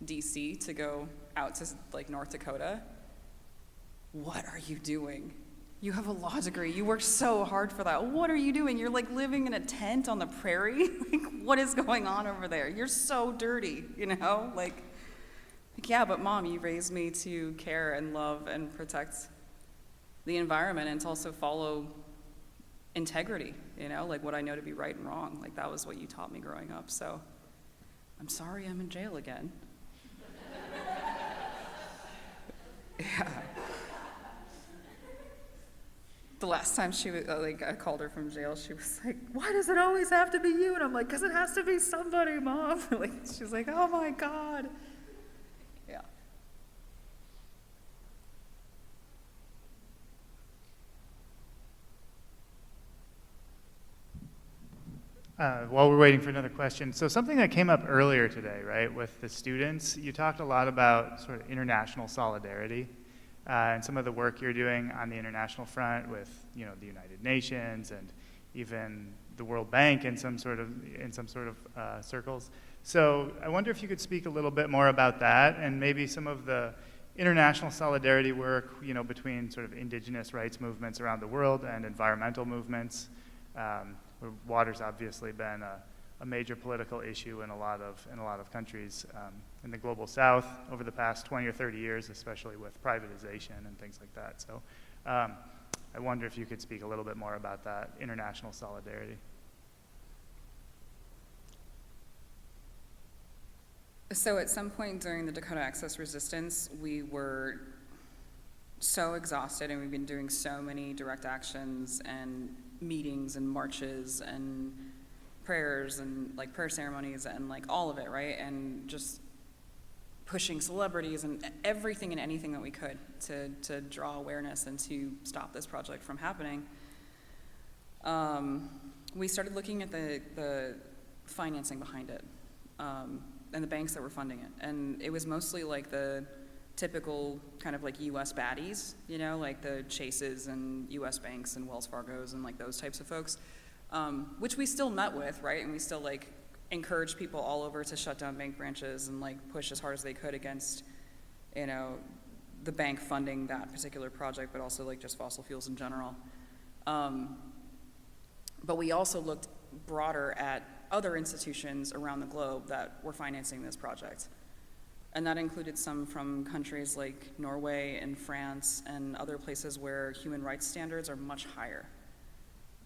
DC to go out to like North Dakota, what are you doing? You have a law degree. You worked so hard for that. What are you doing? You're like living in a tent on the prairie. Like, what is going on over there? You're so dirty, you know? Like, yeah, but Mom, you raised me to care and love and protect the environment and to also follow integrity, you know? Like what I know to be right and wrong. Like that was what you taught me growing up. So I'm sorry I'm in jail again. Yeah. The last time she was, I called her from jail, she was like, why does it always have to be you? And I'm like, because it has to be somebody, Mom. Like, she's like, oh my God. Yeah. While we're waiting for another question, so something that came up earlier today, right, with the students, you talked a lot about sort of international solidarity and some of the work you're doing on the international front with, you know, the United Nations and even the World Bank in some sort of circles. So I wonder if you could speak a little bit more about that and maybe some of the international solidarity work, you know, between sort of indigenous rights movements around the world and environmental movements. Where water's obviously been a major political issue in a lot of countries in the global south over the past 20 or 30 years, especially with privatization and things like that. So I wonder if you could speak a little bit more about that international solidarity. So at some point during the Dakota Access Resistance, we were so exhausted, and we've been doing so many direct actions and meetings and marches and prayers and like prayer ceremonies and like all of it, right? And just pushing celebrities and everything and anything that we could to draw awareness and to stop this project from happening. We started looking at the financing behind it, and the banks that were funding it. And it was mostly like the typical kind of like US baddies, you know, like the Chases and US banks and Wells Fargos and like those types of folks, which we still met with, right? And we still like encouraged people all over to shut down bank branches and like push as hard as they could against, you know, the bank funding that particular project, but also like just fossil fuels in general. But we also looked broader at other institutions around the globe that were financing this project. And that included some from countries like Norway and France and other places where human rights standards are much higher.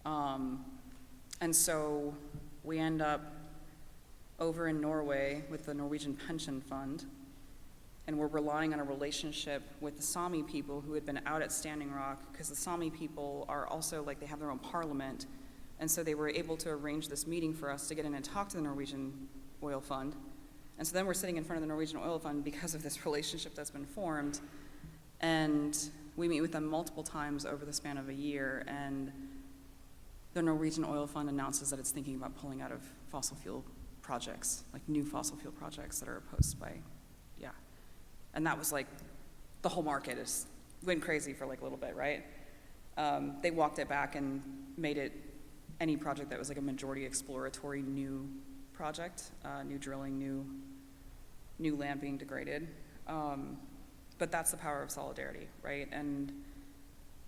And so we end up over in Norway with the Norwegian Pension Fund, and we're relying on a relationship with the Sami people who had been out at Standing Rock, because the Sami people are also like, they have their own parliament, and so they were able to arrange this meeting for us to get in and talk to the Norwegian Oil Fund. And so then we're sitting in front of the Norwegian Oil Fund because of this relationship that's been formed, and we meet with them multiple times over the span of a year, and the Norwegian Oil Fund announces that it's thinking about pulling out of fossil fuel projects, like new fossil fuel projects that are opposed by, yeah. And that was like, the whole market went crazy for like a little bit, right? They walked it back and made it any project that was like a majority exploratory new project, new drilling, new land being degraded. But that's the power of solidarity, right? And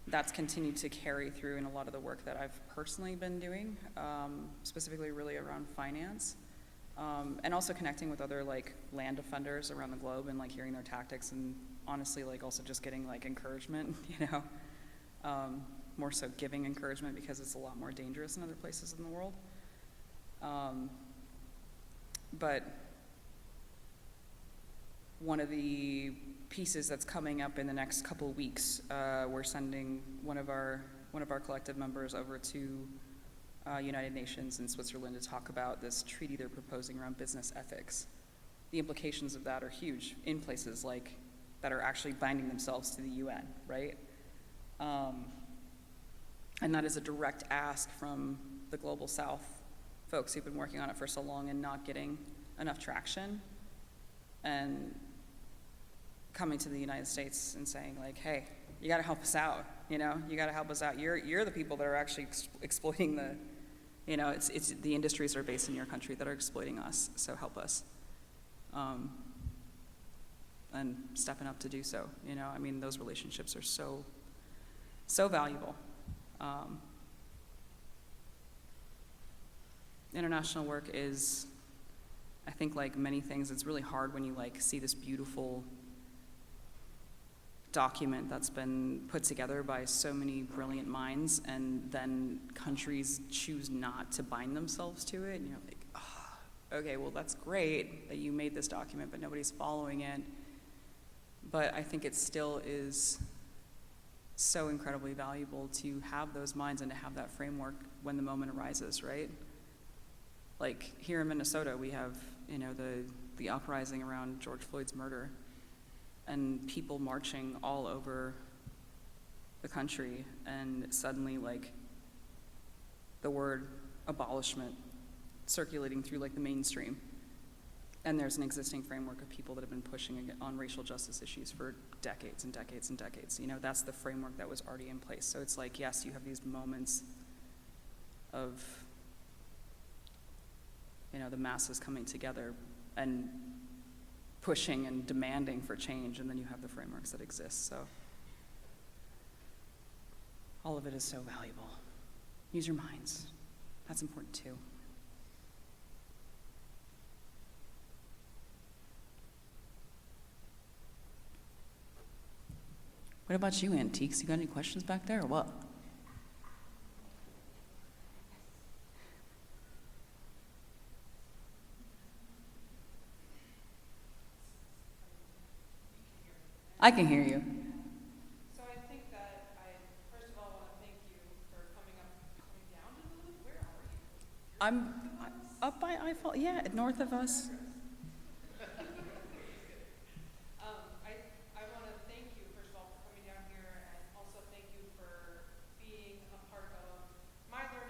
that's continued to carry through in a lot of the work that I've personally been doing, specifically really around finance. And also connecting with other like land defenders around the globe and like hearing their tactics, and honestly like also just getting like encouragement, you know, more so giving encouragement because it's a lot more dangerous in other places in the world. But one of the pieces that's coming up in the next couple of weeks, we're sending one of our collective members over to United Nations in Switzerland to talk about this treaty they're proposing around business ethics. The implications of that are huge in places like that are actually binding themselves to the UN, right? And that is a direct ask from the Global South folks who've been working on it for so long and not getting enough traction, and coming to the United States and saying like, hey, you gotta help us out, you know? You gotta help us out. You're the people that are actually exploiting the, you know, it's the industries that are based in your country that are exploiting us, so help us. And stepping up to do so, you know? I mean, those relationships are so valuable. International work is, I think like many things, it's really hard when you like see this beautiful document that's been put together by so many brilliant minds, and then countries choose not to bind themselves to it, and you're like, oh, okay, well that's great that you made this document, but nobody's following it. But I think it still is so incredibly valuable to have those minds and to have that framework when the moment arises, right? Like here in Minnesota, we have, you know, the uprising around George Floyd's murder, and people marching all over the country, and suddenly like the word abolishment circulating through like the mainstream. And there's an existing framework of people that have been pushing on racial justice issues for decades and decades and decades. You know, that's the framework that was already in place. So it's like, yes, you have these moments of, you know, the masses coming together and pushing and demanding for change, and then you have the frameworks that exist. So all of it is so valuable. Use your minds. That's important too. What about you, Antiques? You got any questions back there or what? I can hear you. So I think that first of all, want to thank you for coming down to the loop. Where are you? I'm up by Eiffel, yeah, north of us. I want to thank you, first of all, for coming down here, and also thank you for being a part of my learning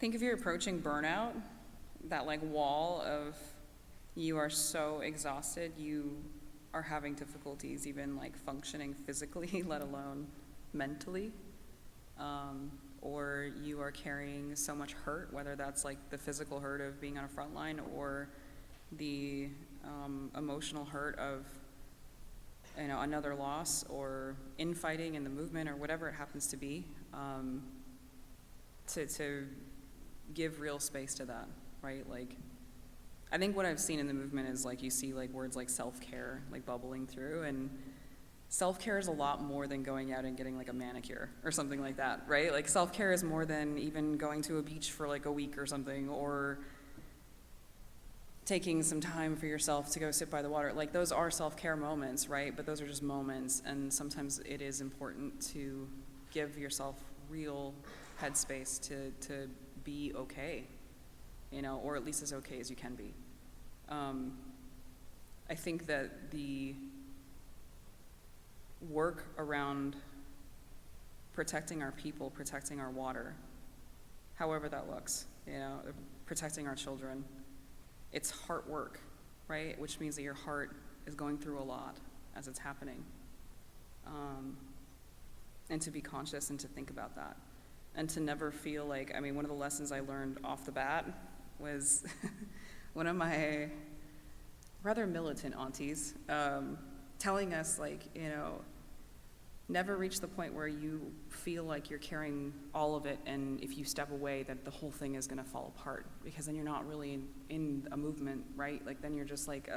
think if you're approaching burnout, that like wall of you are so exhausted, you are having difficulties even like functioning physically, let alone mentally. Or you are carrying so much hurt, whether that's like the physical hurt of being on a front line or the emotional hurt of another loss or infighting in the movement or whatever it happens to be, to give real space to that, right? Like, I think what I've seen in the movement is like you see like words like self-care like bubbling through, and self-care is a lot more than going out and getting like a manicure or something like that, right? Like self-care is more than even going to a beach for like a week or something, or taking some time for yourself to go sit by the water. Like those are self-care moments, right? But those are just moments, and sometimes it is important to give yourself real headspace to be okay, or at least as okay as you can be. I think that the work around protecting our people, protecting our water, however that looks, protecting our children, it's heart work, right? Which means that your heart is going through a lot as it's happening. And to be conscious and to think about that. And to never feel like, one of the lessons I learned off the bat was one of my rather militant aunties telling us, like, never reach the point where you feel like you're carrying all of it, and if you step away, that the whole thing is going to fall apart, because then you're not really in a movement, right? Like then you're just like,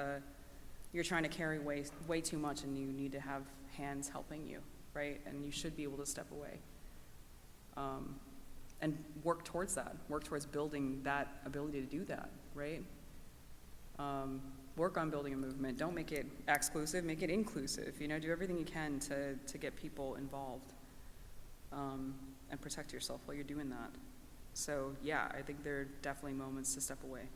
you're trying to carry way too much, and you need to have hands helping you, right? And you should be able to step away. And work towards that, work towards building that ability to do that, right? Work on building a movement. Don't make it exclusive, make it inclusive. Do everything you can to get people involved, and protect yourself while you're doing that. So yeah, I think there are definitely moments to step away,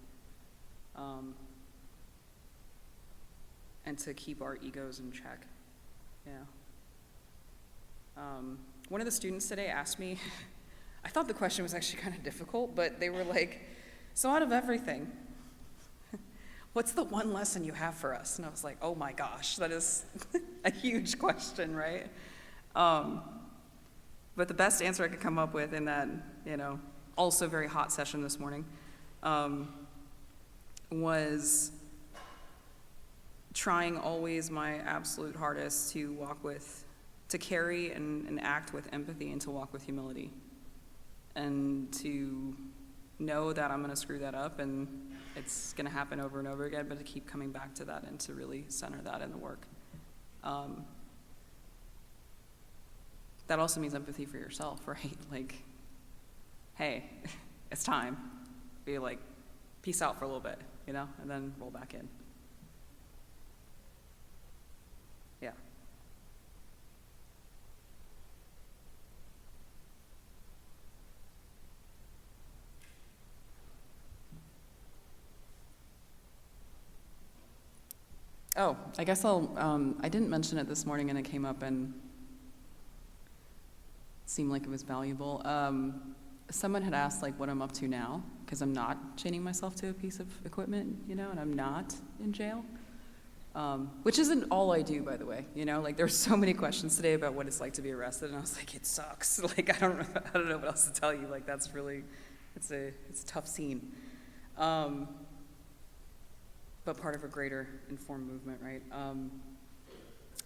and to keep our egos in check. One of the students today asked me, I thought the question was actually kind of difficult, but they were like, so out of everything, what's the one lesson you have for us? And I was like, oh my gosh, that is a huge question, right? But the best answer I could come up with in that, also very hot session this morning, was trying always my absolute hardest to carry and act with empathy, and to walk with humility. And to know that I'm going to screw that up, and it's going to happen over and over again, but to keep coming back to that and to really center that in the work. That also means empathy for yourself, right? Like, hey, it's time. Be like, peace out for a little bit, and then roll back in. Yeah. Oh, I guess I didn't mention it this morning, and it came up and seemed like it was valuable. Someone had asked, like, what I'm up to now, because I'm not chaining myself to a piece of equipment, and I'm not in jail, which isn't all I do, by the way, like, there's so many questions today about what it's like to be arrested, and I was like, it sucks. Like, I don't know what else to tell you. Like, that's really, it's a tough scene. But part of a greater informed movement, right?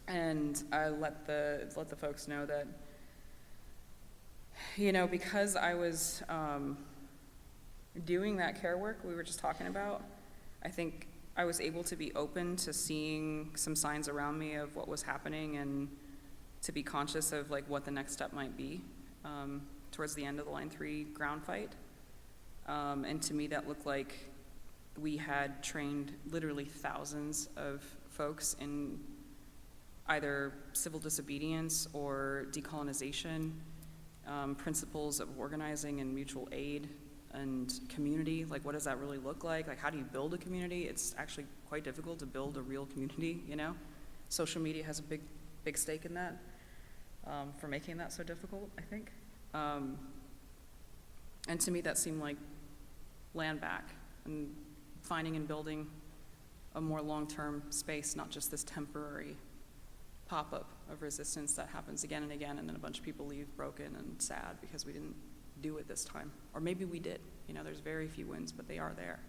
And I let the folks know that, because I was doing that care work we were just talking about, I think I was able to be open to seeing some signs around me of what was happening, and to be conscious of like what the next step might be towards the end of the Line 3 ground fight. And to me, that looked like we had trained literally thousands of folks in either civil disobedience or decolonization, principles of organizing and mutual aid and community. Like, what does that really look like? Like, how do you build a community? It's actually quite difficult to build a real community, Social media has a big stake in that, for making that so difficult, I think. And to me, that seemed like land back and finding and building a more long-term space, not just this temporary pop-up of resistance that happens again and again, and then a bunch of people leave broken and sad because we didn't do it this time. Or maybe we did. You know, there's very few wins, but they are there.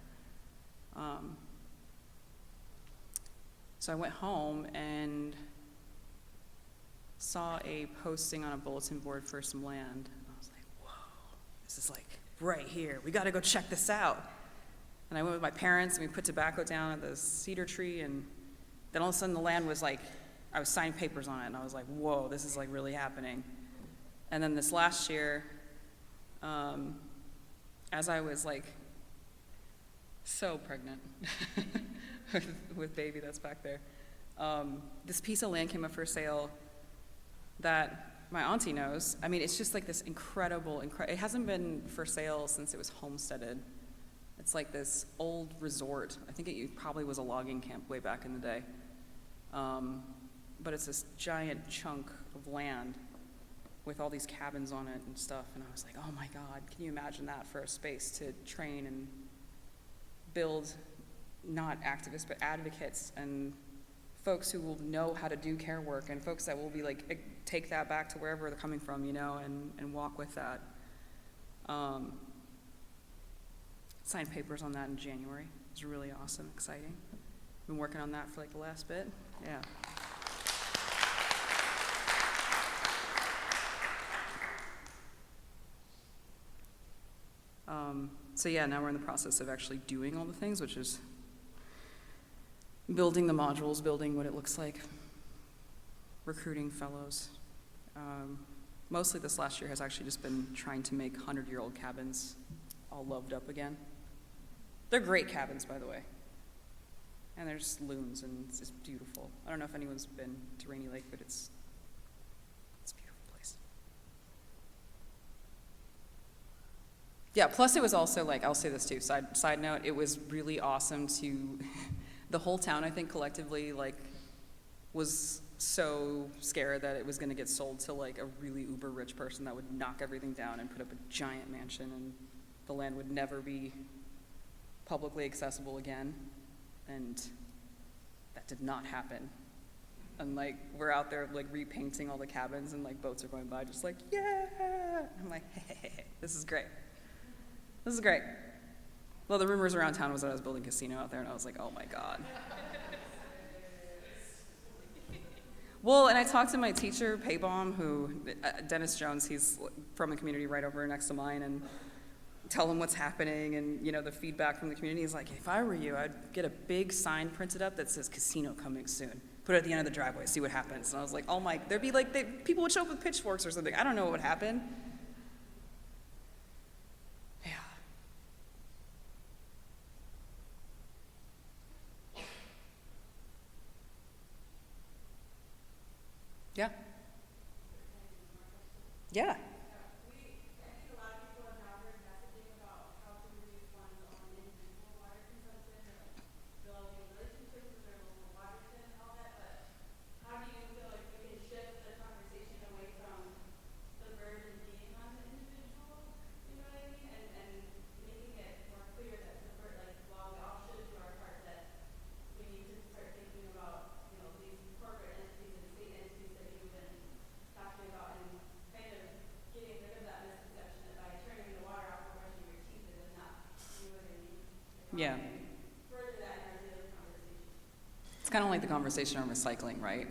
So I went home and saw a posting on a bulletin board for some land. I was like, whoa, this is like right here. We gotta go check this out. And I went with my parents and we put tobacco down at the cedar tree, and then all of a sudden the land was like, I was signing papers on it, and I was like, whoa, this is like really happening. And then this last year, as I was like so pregnant with baby that's back there, this piece of land came up for sale that my auntie knows. I mean, it's just like this incredible, it hasn't been for sale since it was homesteaded. It's like this old resort. I think it probably was a logging camp way back in the day. But it's this giant chunk of land with all these cabins on it and stuff. And I was like, oh my God, can you imagine that for a space to train and build not activists, but advocates and folks who will know how to do care work, and folks that will be like, take that back to wherever they're coming from, you know, and walk with that. Signed papers on that in January. It was really awesome, exciting. Been working on that for like the last bit. Yeah. So yeah, now we're in the process of actually doing all the things, which is building the modules, building what it looks like, recruiting fellows. Mostly this last year has actually just been trying to make 100-year-old cabins all loved up again. They're great cabins, by the way. And there's loons, and it's just beautiful. I don't know if anyone's been to Rainy Lake, but it's a beautiful place. Yeah, plus it was also like, I'll say this too, side note, it was really awesome to, the whole town, I think, collectively, like, was so scared that it was gonna get sold to like a really uber rich person that would knock everything down and put up a giant mansion, and the land would never be publicly accessible again. And that did not happen. And like, we're out there like repainting all the cabins, and like boats are going by just like, yeah. I'm like, hey, this is great. This is great. Well, the rumors around town was that I was building a casino out there, and I was like, oh my God. Well, and I talked to my teacher, Paybaum, who, Dennis Jones, he's from the community right over next to mine, and tell him what's happening and, you know, the feedback from the community. He's like, if I were you, I'd get a big sign printed up that says casino coming soon. Put it at the end of the driveway, see what happens. And I was like, oh my, there'd be like, people would show up with pitchforks or something. I don't know what would happen. Yeah. Yeah. Yeah. Yeah. It's kind of like the conversation on recycling, right?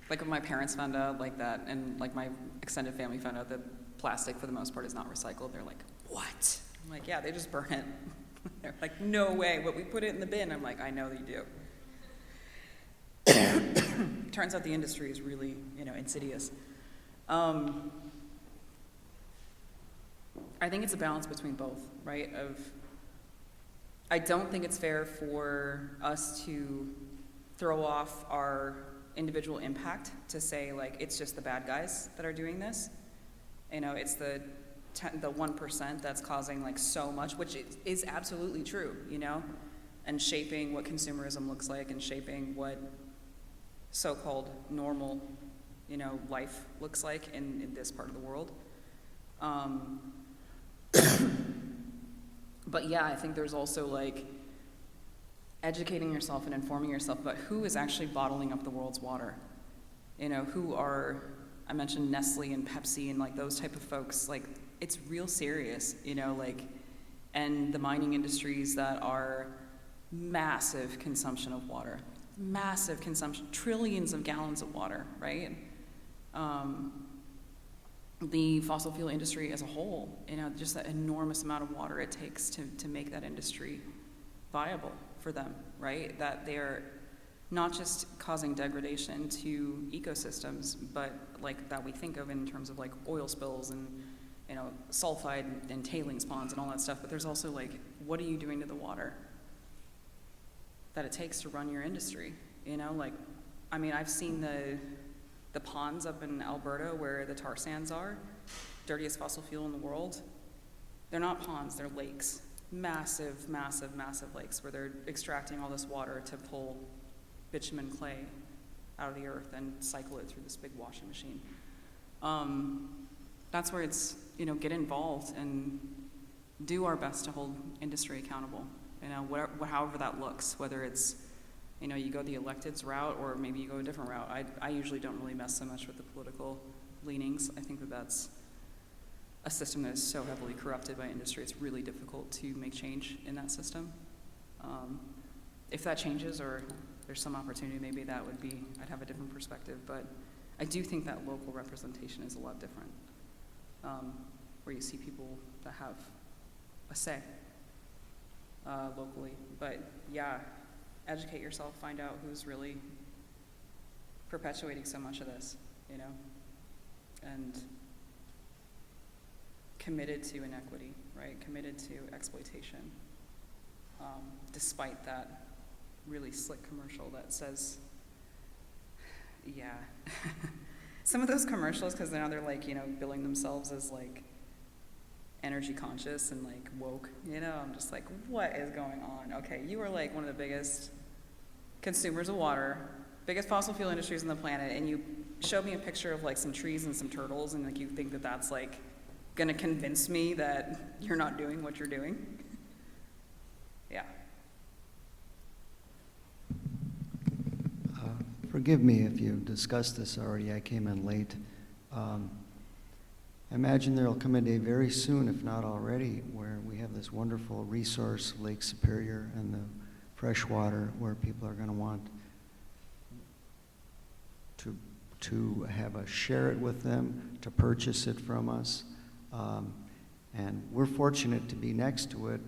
Like when my parents found out like that, and like my extended family found out that plastic for the most part is not recycled, they're like, what? I'm like, yeah, they just burn it. They're like, no way, but we put it in the bin. I'm like, I know that you do. Turns out the industry is really, you know, insidious. I think it's a balance between both, right? I don't think it's fair for us to throw off our individual impact to say, like, it's just the bad guys that are doing this. You know, it's the 1% that's causing, like, so much, which is absolutely true, you know, and shaping what consumerism looks like and shaping what so-called normal, you know, life looks like in this part of the world. But yeah, I think there's also like educating yourself and informing yourself about who is actually bottling up the world's water. You know, I mentioned Nestle and Pepsi and like those type of folks, like it's real serious, you know, like, and the mining industries that are massive consumption of water, massive consumption, trillions of gallons of water, right? The fossil fuel industry as a whole, you know, just the enormous amount of water it takes to make that industry viable for them, right? That they're not just causing degradation to ecosystems, but like that we think of in terms of like oil spills and, you know, sulfide and tailings ponds and all that stuff, but there's also like, what are you doing to the water that it takes to run your industry? You know, like, I mean, I've seen the ponds up in Alberta where the tar sands are, dirtiest fossil fuel in the world. They're not ponds, they're lakes. Massive, massive, massive lakes where they're extracting all this water to pull bitumen clay out of the earth and cycle it through this big washing machine. That's where it's, you know, get involved and do our best to hold industry accountable, you know, however that looks, whether it's, you know, you go the electeds route or maybe you go a different route. I usually don't really mess so much with the political leanings. I think that that's a system that is so heavily corrupted by industry, it's really difficult to make change in that system. If that changes or there's some opportunity, maybe that would be, I'd have a different perspective, but I do think that local representation is a lot different, where you see people that have a say locally. But yeah, educate yourself, find out who's really perpetuating so much of this, you know, and committed to inequity, right? Committed to exploitation, despite that really slick commercial that says, yeah. Some of those commercials, because now they're like, you know, billing themselves as like energy conscious and like woke, you know, I'm just like, what is going on? Okay, you are like one of the biggest consumers of water, biggest fossil fuel industries on the planet, and you show me a picture of like some trees and some turtles, and like you think that that's like gonna convince me that you're not doing what you're doing? Yeah. Forgive me if you've discussed this already. I came in late. I imagine there will come a day very soon, if not already, where we have this wonderful resource, Lake Superior, and the fresh water, where people are going to want to have us share it with them, to purchase it from us. And we're fortunate to be next to it.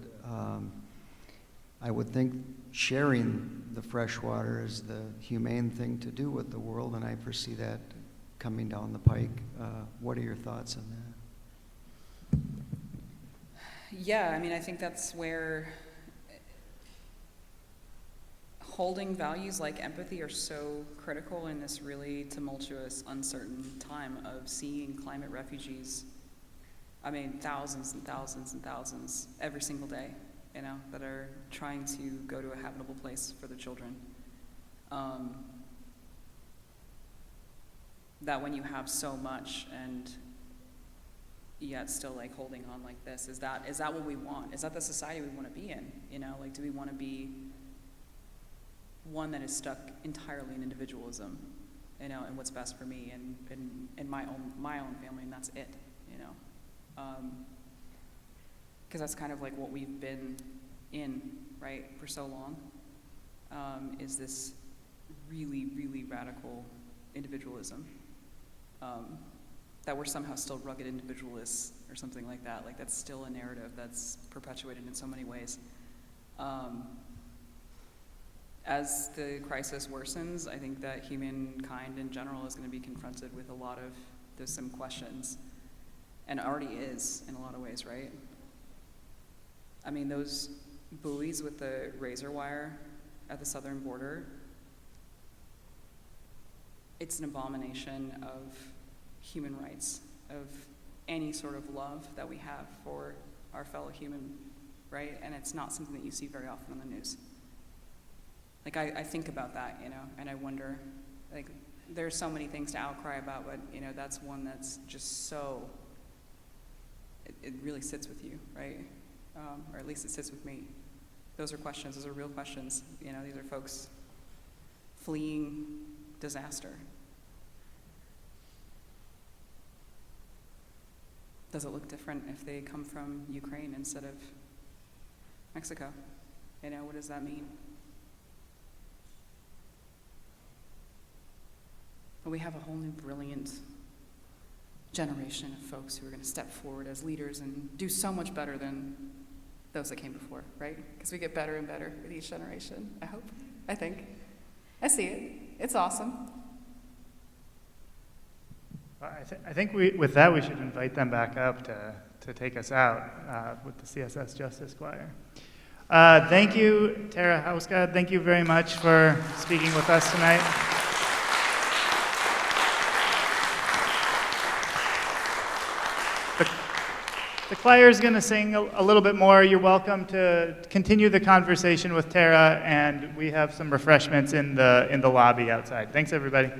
I would think sharing the fresh water is the humane thing to do with the world, and I foresee that coming down the pike. What are your thoughts on that? Yeah, I mean, I think that's where holding values like empathy are so critical in this really tumultuous, uncertain time of seeing climate refugees. I mean, thousands and thousands and thousands every single day, you know, that are trying to go to a habitable place for their children. That when you have so much and yet still like holding on like this, is that what we want? Is that the society we want to be in? You know, like, do we want to be one that is stuck entirely in individualism, you know, and what's best for me and my own family, and that's it, you know? Because that's kind of like what we've been in, right, for so long, is this really, really radical individualism, that we're somehow still rugged individualists or something like that. Like, that's still a narrative that's perpetuated in so many ways. As the crisis worsens, I think that humankind in general is going to be confronted with a lot of those same questions, and already is in a lot of ways, right? I mean, those buoys with the razor wire at the southern border, it's an abomination of human rights, of any sort of love that we have for our fellow human, right? And it's not something that you see very often on the news. Like, I think about that, you know, and I wonder, like, there's so many things to outcry about, but, you know, that's one that's just so, it really sits with you, right? or at least it sits with me. Those are questions, those are real questions. You know, these are folks fleeing disaster. Does it look different if they come from Ukraine instead of Mexico? You know, what does that mean? But we have a whole new brilliant generation of folks who are going to step forward as leaders and do so much better than those that came before, right? Because we get better and better with each generation, I hope, I think. I see it. It's awesome. I think with that we should invite them back up to take us out with the CSS Justice Choir. Thank you, Tara Houska. Thank you very much for speaking with us tonight. The choir is going to sing a little bit more. You're welcome to continue the conversation with Tara, and we have some refreshments in the lobby outside. Thanks, everybody.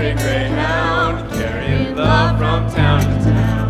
Greyhound, carrying love from town to town.